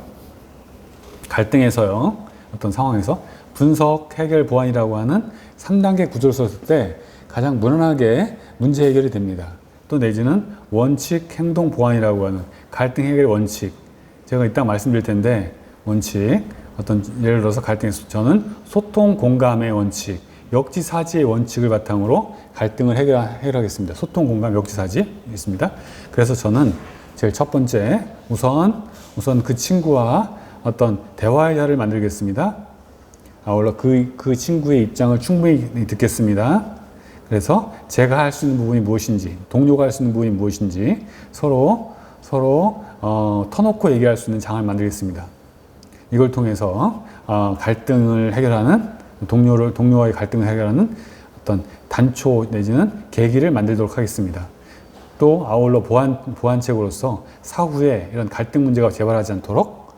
갈등에서요, 어떤 상황에서 분석, 해결, 보완이라고 하는 3단계 구조를 썼을 때 가장 무난하게 문제 해결이 됩니다. 또 내지는 원칙, 행동, 보완이라고 하는 갈등 해결 원칙, 제가 이따 말씀드릴 텐데, 원칙, 어떤 예를 들어서 갈등에서 저는 소통, 공감의 원칙, 역지사지의 원칙을 바탕으로 갈등을 해결하겠습니다. 소통, 공감, 역지사지 있습니다. 그래서 저는 제일 첫 번째, 우선 그 친구와 어떤 대화의 자리를 만들겠습니다. 아울러 그 친구의 입장을 충분히 듣겠습니다. 그래서 제가 할 수 있는 부분이 무엇인지, 동료가 할 수 있는 부분이 무엇인지 서로 터놓고 얘기할 수 있는 장을 만들겠습니다. 이걸 통해서 갈등을 해결하는, 동료와의 갈등을 해결하는 어떤 단초 내지는 계기를 만들도록 하겠습니다. 또 아울러 보완책으로서 사후에 이런 갈등 문제가 재발하지 않도록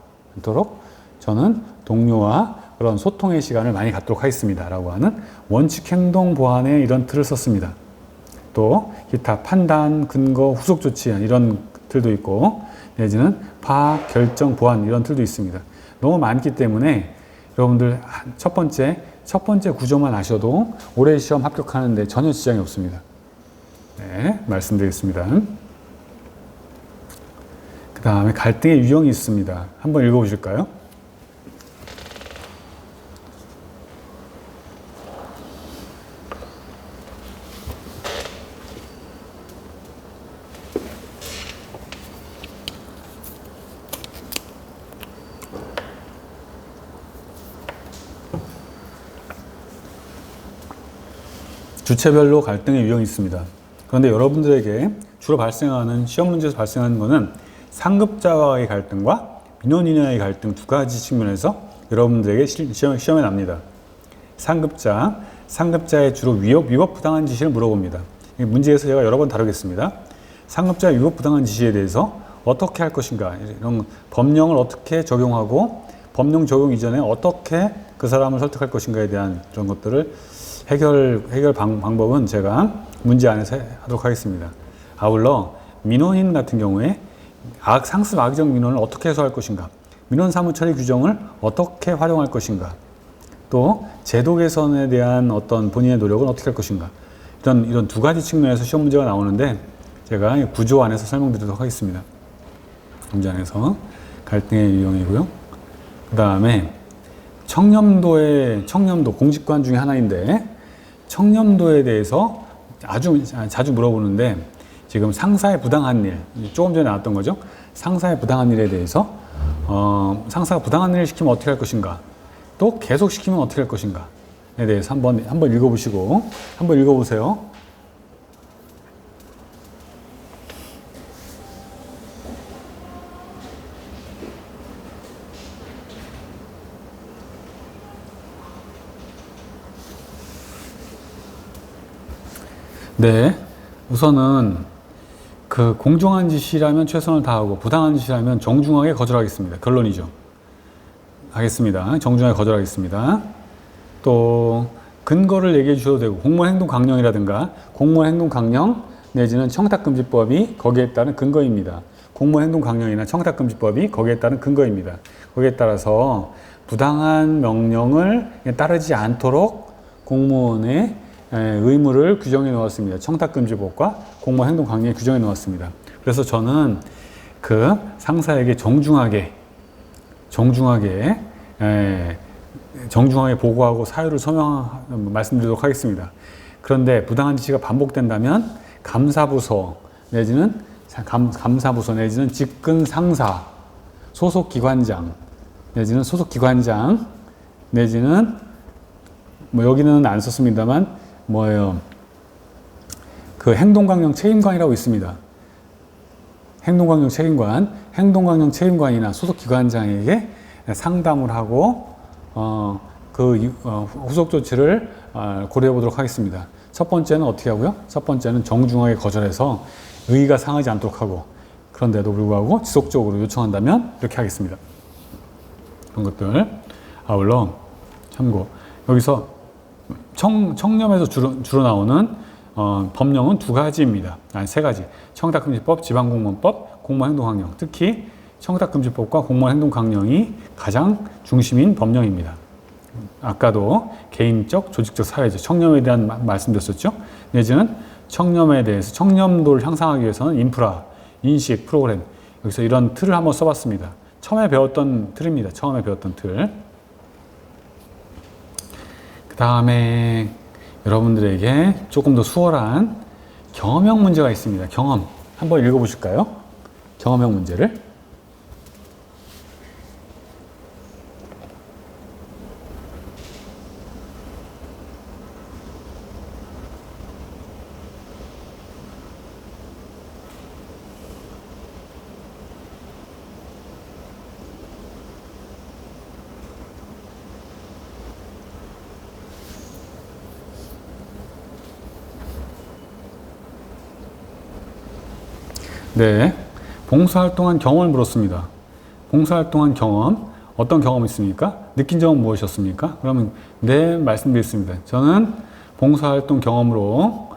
저는 동료와 그런 소통의 시간을 많이 갖도록 하겠습니다 라고 하는 원칙, 행동, 보완의 이런 틀을 썼습니다. 또 기타 판단, 근거, 후속 조치, 이런 틀도 있고, 내지는 파악, 결정, 보완, 이런 틀도 있습니다. 너무 많기 때문에 여러분들 첫 번째 구조만 아셔도 올해 시험 합격하는데 전혀 지장이 없습니다. 네, 말씀드리겠습니다. 그 다음에 갈등의 유형이 있습니다. 한번 읽어보실까요? 주체별로 갈등의 유형이 있습니다. 그런데 여러분들에게 주로 발생하는 시험 문제에서 발생하는 것은 상급자와의 갈등과 민원인과의 갈등 두 가지 측면에서 여러분들에게 시험에 납니다. 상급자의 주로 위법 부당한 지시를 물어봅니다. 이 문제에서 제가 여러 번 다루겠습니다. 상급자의 위법 부당한 지시에 대해서 어떻게 할 것인가, 이런 법령을 어떻게 적용하고 법령 적용 이전에 어떻게 그 사람을 설득할 것인가에 대한 그런 것들을 해결 방법은 제가 문제 안에서 하도록 하겠습니다. 아울러 민원인 같은 경우에 상습 악의적 민원을 어떻게 해소할 것인가, 민원 사무 처리 규정을 어떻게 활용할 것인가, 또 제도 개선에 대한 어떤 본인의 노력은 어떻게 할 것인가, 이런 두 가지 측면에서 시험 문제가 나오는데 제가 구조 안에서 설명드리도록 하겠습니다. 문제 안에서 갈등의 유형이고요. 그 다음에 청렴도 공직관 중에 하나인데 청렴도에 대해서 아주 자주 물어보는데 지금 상사의 부당한 일, 조금 전에 나왔던 거죠. 상사의 부당한 일에 대해서 상사가 부당한 일을 시키면 어떻게 할 것인가, 또 계속 시키면 어떻게 할 것인가에 대해서 한번 읽어보시고 한번 읽어보세요. 네, 우선은 그 공정한 지시라면 최선을 다하고 부당한 지시라면 정중하게 거절하겠습니다. 결론이죠. 하겠습니다. 정중하게 거절하겠습니다. 또 근거를 얘기해 주셔도 되고 공무원 행동 강령이라든가 공무원 행동 강령 내지는 청탁금지법이 거기에 따른 근거입니다. 공무원 행동 강령이나 청탁금지법이 거기에 따른 근거입니다. 거기에 따라서 부당한 명령을 따르지 않도록 공무원의 의무를 규정해 놓았습니다. 청탁금지법과 공무원 행동 강령에 규정해 놓았습니다. 그래서 저는 그 상사에게 정중하게 보고하고 사유를 말씀드리도록 하겠습니다. 그런데 부당한 지시가 반복된다면 감사부서 내지는 직근 상사, 소속기관장 내지는 여기는 안 썼습니다만 그 행동강령 책임관이라고 있습니다. 행동강령 책임관이나 소속기관장에게 상담을 하고 후속 조치를 고려해 보도록 하겠습니다. 첫 번째는 어떻게 하고요? 첫 번째는 정중하게 거절해서 의의가 상하지 않도록 하고, 그런데도 불구하고 지속적으로 요청한다면 이렇게 하겠습니다. 그런 것들 아울러 참고. 여기서 청렴에서 주로 나오는 법령은 두 가지입니다. 아니, 세 가지. 청탁금지법, 지방공무원법, 공무원행동강령. 특히 청탁금지법과 공무원행동강령이 가장 중심인 법령입니다. 아까도 개인적, 조직적, 사회적, 청렴에 대한 말씀드렸었죠. 내지는 청렴에 대해서 청렴도를 향상하기 위해서는 인프라, 인식, 프로그램, 여기서 이런 틀을 한번 써봤습니다. 처음에 배웠던 틀입니다. 처음에 배웠던 틀. 그 다음에 여러분들에게 조금 더 수월한 경험형 문제가 있습니다. 경험. 한번 읽어보실까요? 경험형 문제를. 네, 봉사활동한 경험을 물었습니다. 봉사활동한 경험, 어떤 경험이 있습니까? 느낀 점은 무엇이었습니까? 그러면 네, 말씀드리겠습니다. 저는 봉사활동 경험으로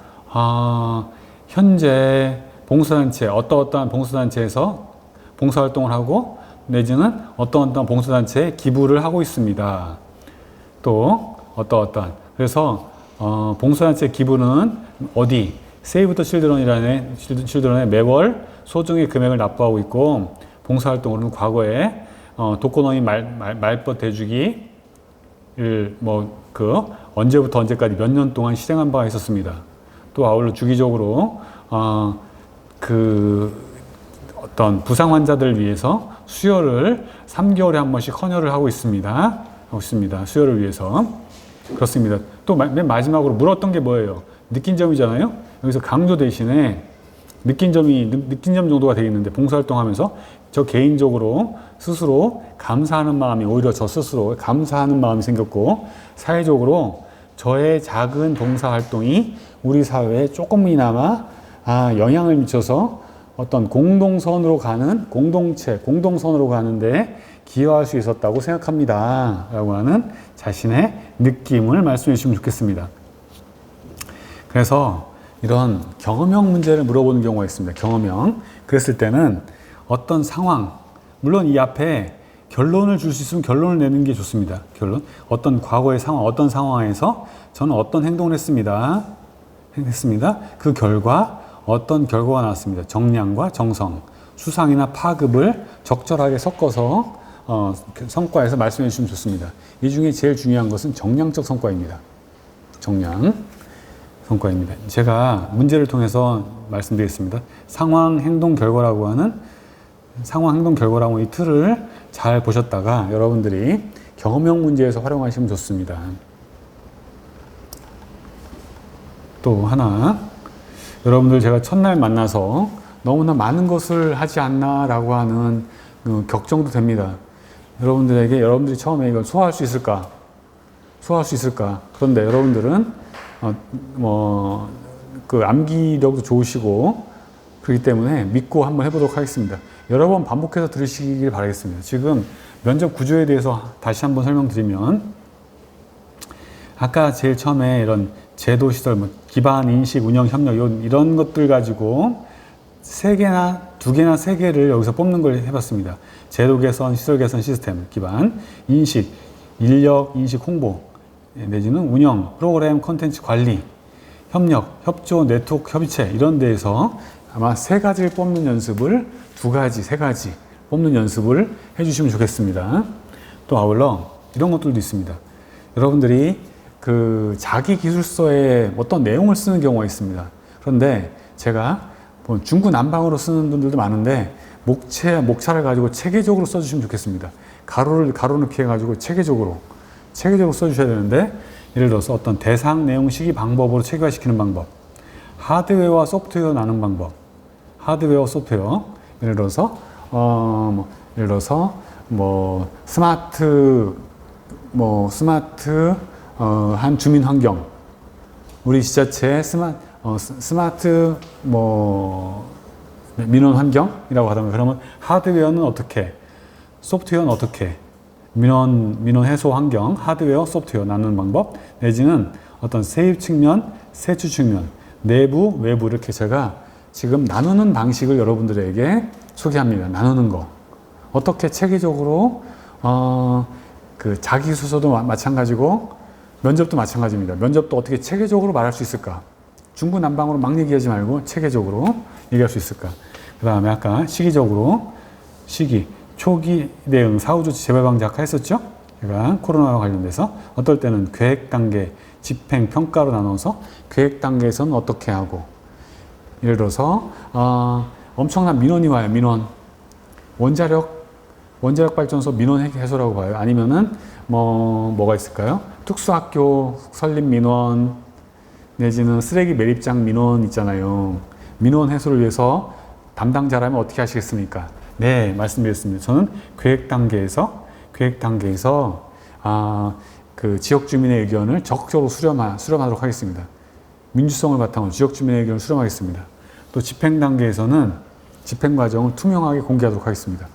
현재 봉사단체, 어떠한 봉사단체에서 봉사활동을 하고 내지는 어떠한 봉사단체에 기부를 하고 있습니다. 또 어떠한 그래서 봉사단체 기부는 어디, Save the Children에 매월 소정의 금액을 납부하고 있고, 봉사활동으로는 과거에 독거노인 말벗 대주기를 언제부터 언제까지 몇 년 동안 실행한 바가 있었습니다. 또 아울러 주기적으로 어떤 부상 환자들을 위해서 수혈을 3개월에 한 번씩 헌혈을 하고 있습니다. 수혈을 위해서. 그렇습니다. 또 맨 마지막으로 물었던 게 뭐예요? 느낀 점이잖아요. 여기서 강조 대신에 느낀 점 정도가 되어 있는데, 봉사활동하면서 저 개인적으로 스스로 감사하는 마음이, 오히려 저 스스로 감사하는 마음이 생겼고, 사회적으로 저의 작은 봉사활동이 우리 사회에 조금이나마 영향을 미쳐서 어떤 공동선으로 가는, 공동선으로 가는데 기여할 수 있었다고 생각합니다. 라고 하는 자신의 느낌을 말씀해 주시면 좋겠습니다. 그래서 이런 경험형 문제를 물어보는 경우가 있습니다. 경험형. 그랬을 때는 어떤 상황, 물론 이 앞에 결론을 줄 수 있으면 결론을 내는 게 좋습니다. 결론. 어떤 과거의 상황, 어떤 상황에서 저는 어떤 행동을 했습니다. 그 결과 어떤 결과가 나왔습니다. 정량과 정성, 수상이나 파급을 적절하게 섞어서 성과에서 말씀해 주시면 좋습니다. 이 중에 제일 중요한 것은 정량적 성과입니다. 정량 성과입니다. 제가 문제를 통해서 말씀드리겠습니다. 상황, 행동, 결과라고 하는 이 틀을 잘 보셨다가 여러분들이 경험형 문제에서 활용하시면 좋습니다. 또 하나, 여러분들 제가 첫날 만나서 너무나 많은 것을 하지 않나 라고 하는 걱정도 됩니다. 여러분들이 처음에 이걸 소화할 수 있을까? 그런데 여러분들은 암기력도 좋으시고 그렇기 때문에 믿고 한번 해보도록 하겠습니다. 여러 번 반복해서 들으시길 바라겠습니다. 지금 면접 구조에 대해서 다시 한번 설명드리면, 아까 제일 처음에 이런 제도 시설, 기반, 인식, 운영, 협력 이런 것들 가지고 2개나 3개를 여기서 뽑는 걸 해봤습니다. 제도 개선, 시설 개선, 시스템, 기반, 인식, 인력, 인식, 홍보, 내지는 운영, 프로그램, 콘텐츠 관리, 협력, 협조, 네트워크, 협의체 이런 데에서 아마 3가지를 뽑는 연습을 3가지 뽑는 연습을 해주시면 좋겠습니다. 또 아울러 이런 것들도 있습니다. 여러분들이 자기 기술서에 어떤 내용을 쓰는 경우가 있습니다. 그런데 제가 중구난방으로 쓰는 분들도 많은데 목차를 가지고 체계적으로 써주시면 좋겠습니다. 가로넣기 해가지고 체계적으로 써주셔야 되는데, 예를 들어서 어떤 대상, 내용, 시기, 방법으로 체계화시키는 방법, 하드웨어와 소프트웨어 나눈 방법, 하드웨어, 소프트웨어, 예를 들어서 스마트 한 주민 환경, 우리 지자체의 스마트 민원 환경이라고 하다면, 그러면 하드웨어는 어떻게, 소프트웨어는 어떻게, 민원 해소 환경, 하드웨어, 소프트웨어 나누는 방법, 내지는 어떤 세입 측면, 세출 측면, 내부, 외부, 이렇게 제가 지금 나누는 방식을 여러분들에게 소개합니다. 나누는 거. 어떻게 체계적으로, 자기소서도 마찬가지고, 면접도 마찬가지입니다. 면접도 어떻게 체계적으로 말할 수 있을까? 중구난방으로 막 얘기하지 말고 체계적으로 얘기할 수 있을까? 그 다음에 아까 초기 대응, 사후조치 재발 방지 아까 했었죠? 제가 코로나와 관련돼서 어떨 때는 계획 단계, 집행, 평가로 나눠서 계획 단계에서는 어떻게 하고, 예를 들어서 엄청난 민원이 와요. 민원. 원자력 발전소 민원 해소라고 봐요. 아니면은 뭐가 있을까요? 특수학교 설립 민원, 내지는 쓰레기 매립장 민원 있잖아요. 민원 해소를 위해서 담당자라면 어떻게 하시겠습니까? 네, 말씀드렸습니다. 저는 계획 단계에서 지역 주민의 의견을 적극적으로 수렴하도록 하겠습니다. 민주성을 바탕으로 지역 주민의 의견을 수렴하겠습니다. 또 집행 단계에서는 집행 과정을 투명하게 공개하도록 하겠습니다.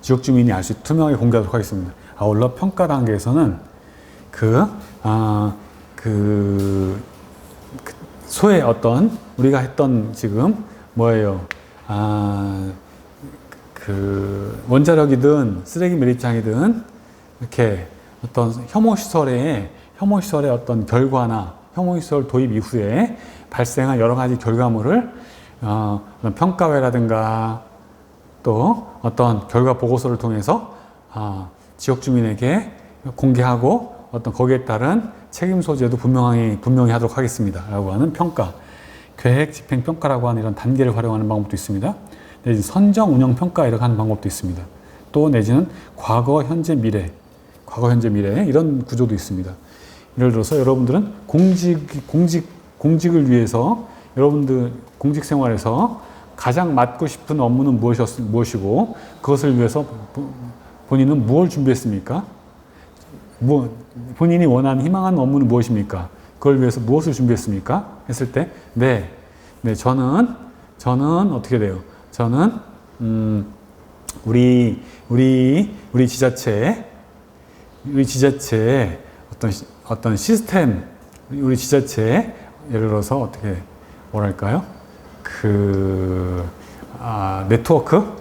지역 주민이 알 수 있도록 투명하게 공개하도록 하겠습니다. 아울러 평가 단계에서는 소의 어떤 우리가 했던 지금 원자력이든 쓰레기 매립장이든 이렇게 어떤 혐오시설의 어떤 결과나 혐오시설 도입 이후에 발생한 여러 가지 결과물을 평가회라든가 또 어떤 결과 보고서를 통해서 지역 주민에게 공개하고 어떤 거기에 따른 책임 소재도 분명히 하도록 하겠습니다. 라고 하는 평가. 계획, 집행, 평가라고 하는 이런 단계를 활용하는 방법도 있습니다. 내지는 선정, 운영, 평가 이렇게 하는 방법도 있습니다. 또 내지는 과거, 현재, 미래. 과거, 현재, 미래 이런 구조도 있습니다. 예를 들어서 여러분들은 공직을 위해서 여러분들 공직 생활에서 가장 맡고 싶은 업무는 무엇이고 그것을 위해서 본인은 무엇을 준비했습니까? 본인이 원하는 희망하는 업무는 무엇입니까? 그걸 위해서 무엇을 준비했습니까? 했을 때, 네, 저는 어떻게 돼요? 저는 우리 지자체의 어떤 시스템, 우리 지자체의 예를 들어서 어떻게 뭐랄까요? 네트워크,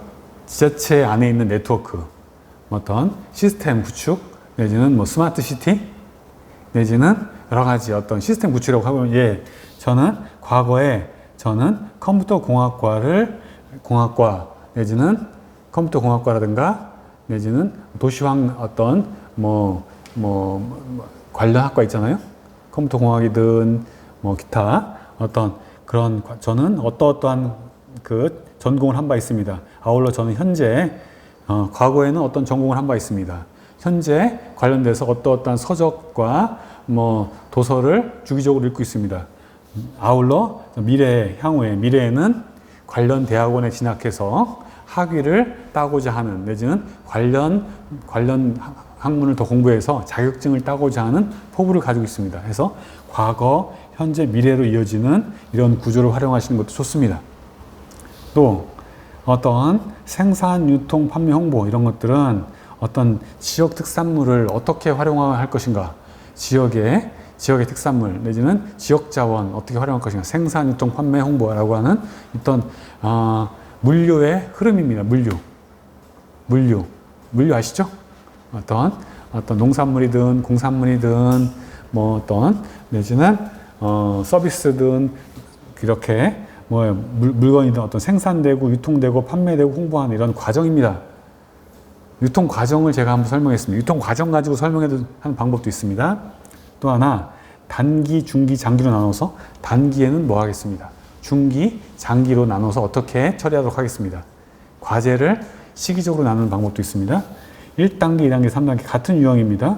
지자체 안에 있는 네트워크, 어떤 시스템 구축 내지는 뭐 스마트 시티 내지는 여러 가지 어떤 시스템 구축이라고 하면 저는 과거에 컴퓨터 공학과 내지는 컴퓨터 공학과라든가 내지는 도시환 어떤 관련 학과 있잖아요. 컴퓨터 공학이든 기타 어떤 그런 저는 어떠한 그 전공을 한 바 있습니다. 아울러 저는 현재 과거에는 어떤 전공을 한 바 있습니다. 현재 관련돼서 어떠한 서적과 도서를 주기적으로 읽고 있습니다. 아울러 향후에 미래에는 관련 대학원에 진학해서 학위를 따고자 하는 내지는 관련 학문을 더 공부해서 자격증을 따고자 하는 포부를 가지고 있습니다. 해서 과거, 현재, 미래로 이어지는 이런 구조를 활용하시는 것도 좋습니다. 또 어떤 생산, 유통, 판매, 홍보 이런 것들은 어떤 지역 특산물을 어떻게 활용할 것인가, 지역의 특산물 내지는 지역 자원 어떻게 활용할 것인가, 생산, 유통, 판매, 홍보라고 하는 어떤 물류의 흐름입니다. 물류 아시죠? 어떤 농산물이든 공산물이든 내지는 서비스든 이렇게 물건이든 어떤 생산되고 유통되고 판매되고 홍보하는 이런 과정입니다. 유통 과정을 제가 한번 설명했습니다. 유통 과정 가지고 설명하는 방법도 있습니다. 또 하나 단기, 중기, 장기로 나눠서 단기에는 뭐 하겠습니다. 중기, 장기로 나눠서 어떻게 처리하도록 하겠습니다. 과제를 시기적으로 나누는 방법도 있습니다. 1단계, 2단계, 3단계 같은 유형입니다.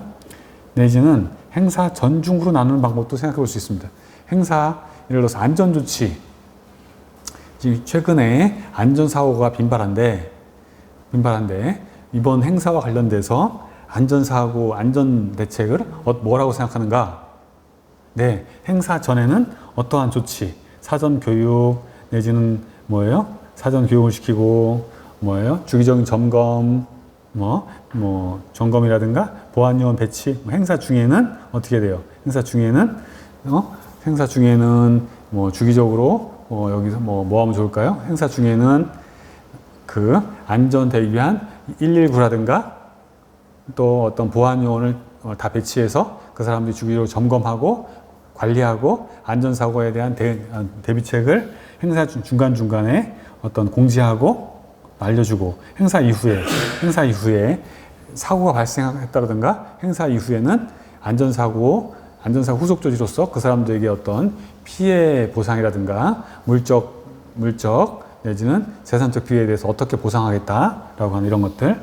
내지는 행사 전중으로 나누는 방법도 생각해 볼 수 있습니다. 행사, 예를 들어서 안전조치. 지금 최근에 안전사고가 빈발한데 이번 행사와 관련돼서 안전사고, 안전대책을 뭐라고 생각하는가? 네, 행사 전에는 어떠한 조치, 사전 교육 내지는 사전 교육을 시키고 주기적인 점검, 점검이라든가 보안 요원 배치. 행사 중에는 어떻게 돼요? 행사 중에는 주기적으로 여기서 뭐 하면 좋을까요? 행사 중에는 그 안전 대비한 119라든가 또 어떤 보안 요원을 다 배치해서 그 사람들이 주기적으로 점검하고 관리하고 안전사고에 대한 대비책을 행사 중간중간에 어떤 공지하고 알려주고 행사 이후에 사고가 발생했다든가 행사 이후에는 안전사고 후속 조치로서 그 사람들에게 어떤 피해 보상이라든가 물적 내지는 재산적 피해에 대해서 어떻게 보상하겠다라고 하는 이런 것들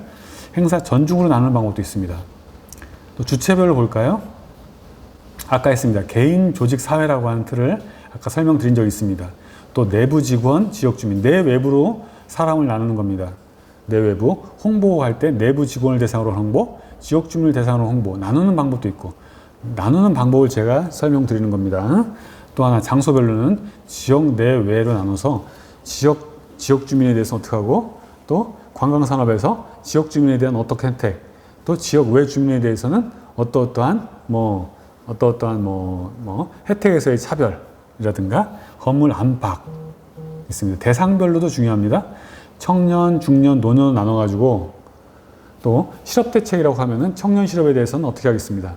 행사 전중으로 나누는 방법도 있습니다. 또 주체별로 볼까요? 아까 했습니다. 개인, 조직, 사회라고 하는 틀을 아까 설명드린 적이 있습니다. 또 내부 직원, 지역 주민, 내외부로 사람을 나누는 겁니다. 내외부, 홍보할 때 내부 직원을 대상으로 홍보, 지역 주민을 대상으로 홍보, 나누는 방법도 있고 나누는 방법을 제가 설명드리는 겁니다. 또 하나 장소별로는 지역 내외로 나눠서 지역 주민에 대해서 어떻게 하고 또 관광산업에서 지역 주민에 대한 어떻게 혜택 또 지역 외 주민에 대해서는 어떠한 혜택에서의 차별이라든가 건물 안팎 있습니다. 대상별로도 중요합니다. 청년, 중년, 노년으로 나눠가지고 또 실업대책이라고 하면은 청년 실업에 대해서는 어떻게 하겠습니다.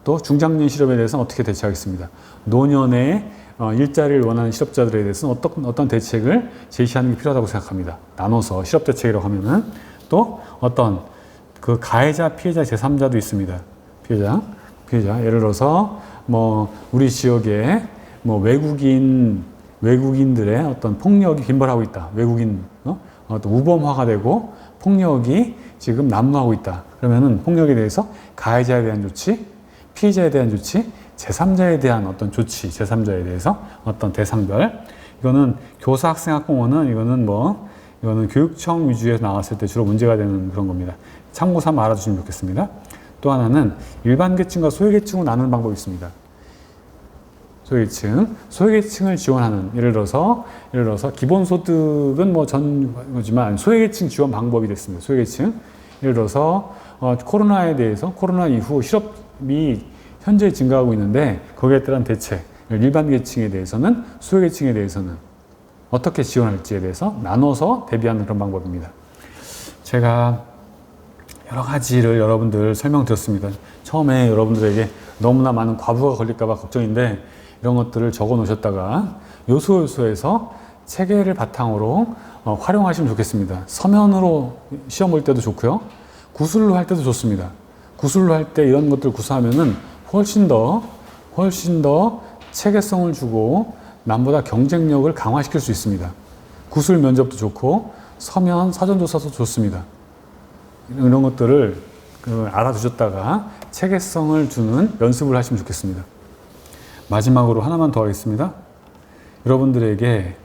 또 중장년 실업에 대해서는 어떻게 대처하겠습니다. 노년의 일자리를 원하는 실업자들에 대해서는 어떤 대책을 제시하는 게 필요하다고 생각합니다. 나눠서 실업 대책이라고 하면은 또 어떤 그 가해자, 피해자, 제3자도 있습니다. 피해자. 예를 들어서 뭐 우리 지역에 뭐 외국인들의 어떤 폭력이 빈번하고 있다. 어떤 우범화가 되고 폭력이 지금 난무하고 있다. 그러면은 폭력에 대해서 가해자에 대한 조치, 피해자에 대한 조치, 제3자에 대한 어떤 조치, 제3자에 대해서 어떤 대상별. 이거는 교사학생학공헌은 이거는 교육청 위주에서 나왔을 때 주로 문제가 되는 그런 겁니다. 참고 삼아 알아두시면 좋겠습니다. 또 하나는 일반 계층과 소외 계층으로 나누는 방법이 있습니다. 소외계층을 지원하는, 예를 들어서 기본소득은 뭐 전거지만 소외계층 지원 방법이 됐습니다. 소외계층. 예를 들어서 코로나 이후 실업이 현재 증가하고 있는데 거기에 따른 대책, 일반 계층에 대해서는 소외계층에 대해서는 어떻게 지원할지에 대해서 나눠서 대비하는 그런 방법입니다. 제가 여러 가지를 여러분들 설명드렸습니다. 처음에 여러분들에게 너무나 많은 과부가 걸릴까봐 걱정인데 이런 것들을 적어 놓으셨다가 요소에서 체계를 바탕으로 활용하시면 좋겠습니다. 서면으로 시험 볼 때도 좋고요. 구술로 할 때도 좋습니다. 구술로 할 때 이런 것들을 구사하면은 훨씬 더 체계성을 주고 남보다 경쟁력을 강화시킬 수 있습니다. 구술 면접도 좋고 서면 사전조사도 좋습니다. 이런 것들을 알아두셨다가 체계성을 주는 연습을 하시면 좋겠습니다. 마지막으로 하나만 더 하겠습니다. 여러분들을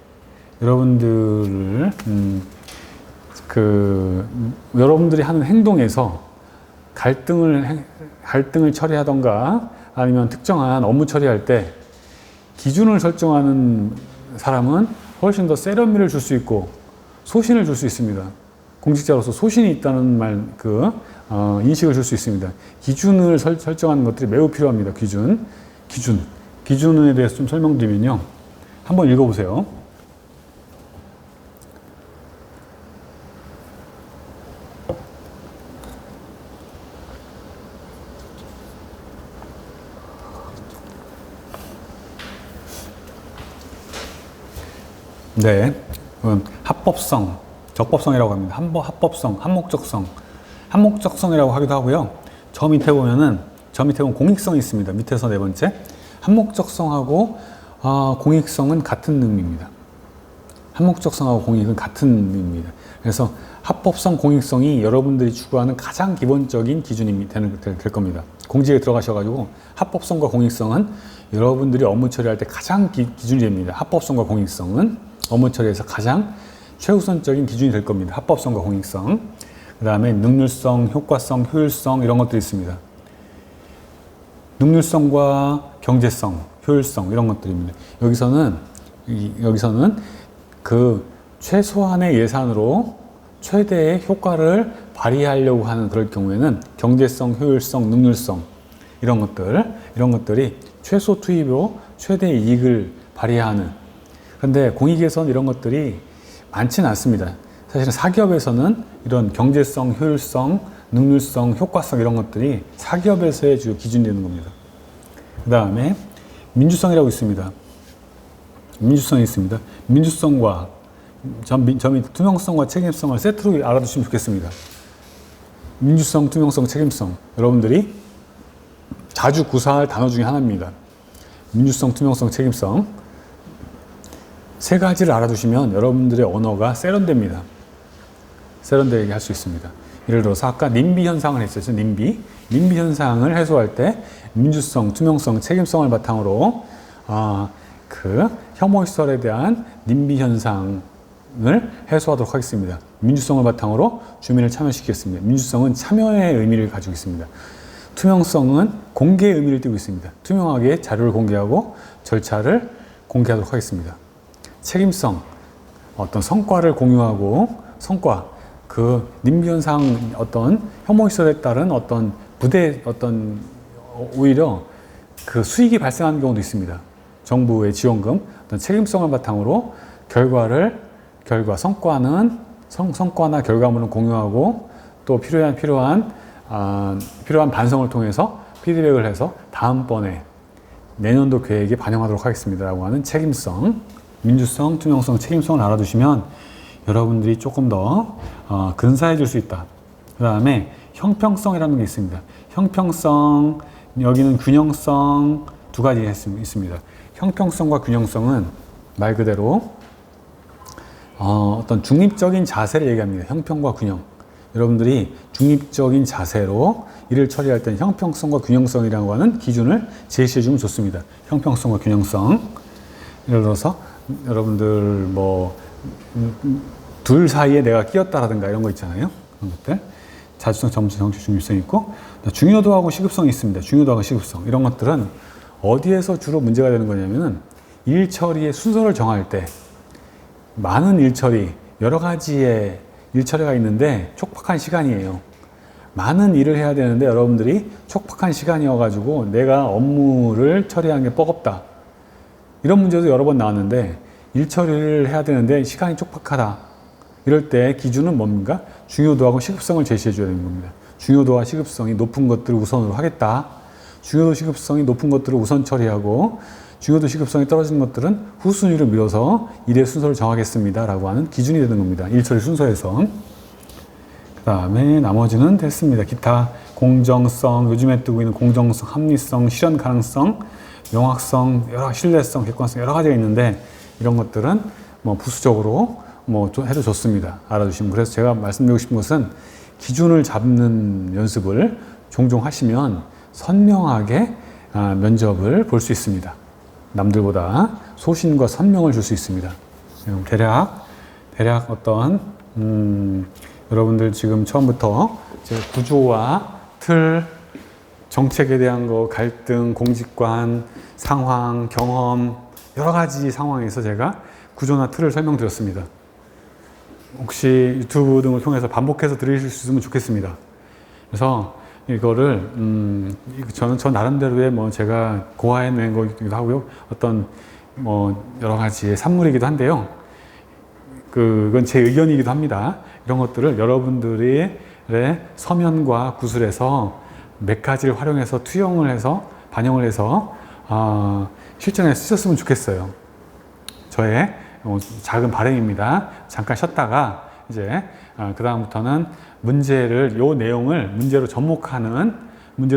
여러분들이 하는 행동에서 갈등을 처리하던가 아니면 특정한 업무 처리할 때 기준을 설정하는 사람은 훨씬 더 세련미를 줄 수 있고 소신을 줄 수 있습니다. 공직자로서 소신이 있다는 인식을 줄 수 있습니다. 기준을 설정하는 것들이 매우 필요합니다. 기준에 대해서 좀 설명드리면요. 한번 읽어보세요. 네. 합법성, 적법성이라고 합니다. 합법성, 한목적성이라고 하기도 하고요. 저 밑에 보면 공익성이 있습니다. 밑에서 네 번째. 한목적성하고 공익성은 같은 의미입니다. 한목적성하고 공익은 같은 의미입니다. 그래서 합법성, 공익성이 여러분들이 추구하는 가장 기본적인 기준이 될 겁니다. 공직에 들어가셔가지고 합법성과 공익성은 여러분들이 업무 처리할 때 가장 기준이 됩니다. 합법성과 공익성은 업무 처리에서 가장 최우선적인 기준이 될 겁니다. 합법성과 공익성. 그 다음에 능률성, 효과성, 효율성 이런 것들이 있습니다. 능률성과 경제성, 효율성 이런 것들입니다. 여기서는 그 최소한의 예산으로 최대의 효과를 발휘하려고 하는 그럴 경우에는 경제성, 효율성, 능률성 이런 것들이 최소 투입으로 최대의 이익을 발휘하는. 그런데 공익에서는 이런 것들이 많지는 않습니다. 사실은 사기업에서는 이런 경제성, 효율성, 능률성, 효과성 이런 것들이 사기업에서의 주요 기준이 되는 겁니다. 그 다음에 민주성이라고 있습니다. 민주성과 투명성과 책임성을 세트로 알아두시면 좋겠습니다. 민주성, 투명성, 책임성 여러분들이 자주 구사할 단어 중에 하나입니다. 민주성, 투명성, 책임성 세 가지를 알아두시면 여러분들의 언어가 세련됩니다. 세련되게 할 수 있습니다. 예를 들어서 아까 님비 현상을 했었죠. 님비 현상을 해소할 때 민주성, 투명성, 책임성을 바탕으로 혐오 시설에 대한 님비 현상을 해소하도록 하겠습니다. 민주성을 바탕으로 주민을 참여시키겠습니다. 민주성은 참여의 의미를 가지고 있습니다. 투명성은 공개의 의미를 띠고 있습니다. 투명하게 자료를 공개하고 절차를 공개하도록 하겠습니다. 책임성, 어떤 성과를 공유하고 님비현상 어떤 혐오시설에 따른 어떤 오히려 그 수익이 발생하는 경우도 있습니다. 정부의 지원금, 어떤 책임성을 바탕으로 성과나 결과물은 공유하고 또 필요한 반성을 통해서 피드백을 해서 다음번에 내년도 계획에 반영하도록 하겠습니다. 라고 하는 책임성, 민주성, 투명성, 책임성을 알아두시면 여러분들이 조금 더 근사해질 수 있다. 그 다음에 형평성이라는 게 있습니다. 형평성, 여기는 균형성 두 가지 있습니다. 형평성과 균형성은 말 그대로 어떤 중립적인 자세를 얘기합니다. 형평과 균형. 여러분들이 중립적인 자세로 일을 처리할 때는 형평성과 균형성이라고 하는 기준을 제시해 주면 좋습니다. 형평성과 균형성. 예를 들어서 여러분들 둘 사이에 내가 끼었다라든가 이런 거 있잖아요. 그런 것들. 자주성, 전문성, 정치 중립성이 있고 중요도하고 시급성이 있습니다. 중요도하고 시급성. 이런 것들은 어디에서 주로 문제가 되는 거냐면은 일 처리의 순서를 정할 때 많은 일 처리, 여러 가지의 일 처리가 있는데 촉박한 시간이에요. 많은 일을 해야 되는데 여러분들이 촉박한 시간이어가지고 내가 업무를 처리하는 게 뻐겁다. 이런 문제도 여러 번 나왔는데 일 처리를 해야 되는데 시간이 촉박하다. 이럴 때 기준은 뭡니까? 중요도하고 시급성을 제시해 줘야 되는 겁니다. 중요도와 시급성이 높은 것들을 우선으로 하겠다. 중요도 시급성이 높은 것들을 우선 처리하고 중요도 시급성이 떨어지는 것들은 후순위로 밀어서 일의 순서를 정하겠습니다. 라고 하는 기준이 되는 겁니다. 일 처리 순서에서. 그 다음에 나머지는 됐습니다. 기타 공정성, 요즘에 뜨고 있는 공정성, 합리성, 실현 가능성, 명확성, 신뢰성, 객관성 여러 가지가 있는데 이런 것들은 부수적으로 해도 좋습니다. 알아두시면. 그래서 제가 말씀드리고 싶은 것은 기준을 잡는 연습을 종종 하시면 선명하게 면접을 볼 수 있습니다. 남들보다 소신과 선명을 줄 수 있습니다. 대략 어떤 여러분들 지금 처음부터 구조와 틀, 정책에 대한 거, 갈등, 공직관, 상황, 경험 여러 가지 상황에서 제가 구조나 틀을 설명드렸습니다. 혹시 유튜브 등을 통해서 반복해서 들으실 수 있으면 좋겠습니다. 그래서 이거를 저는 저 나름대로의 제가 고아해낸 거기도 하고요. 어떤 여러 가지의 산물이기도 한데요. 그건 제 의견이기도 합니다. 이런 것들을 여러분들의 서면과 구술에서 몇 가지를 활용해서 투영을 해서 반영을 해서 실전에 쓰셨으면 좋겠어요. 저의 작은 바람입니다. 잠깐 쉬었다가 이제 그 다음부터는 요 내용을 문제로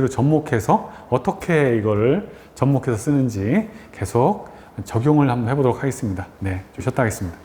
접목해서 어떻게 이거를 접목해서 쓰는지 계속 적용을 한번 해보도록 하겠습니다. 네, 좀 쉬었다 하겠습니다.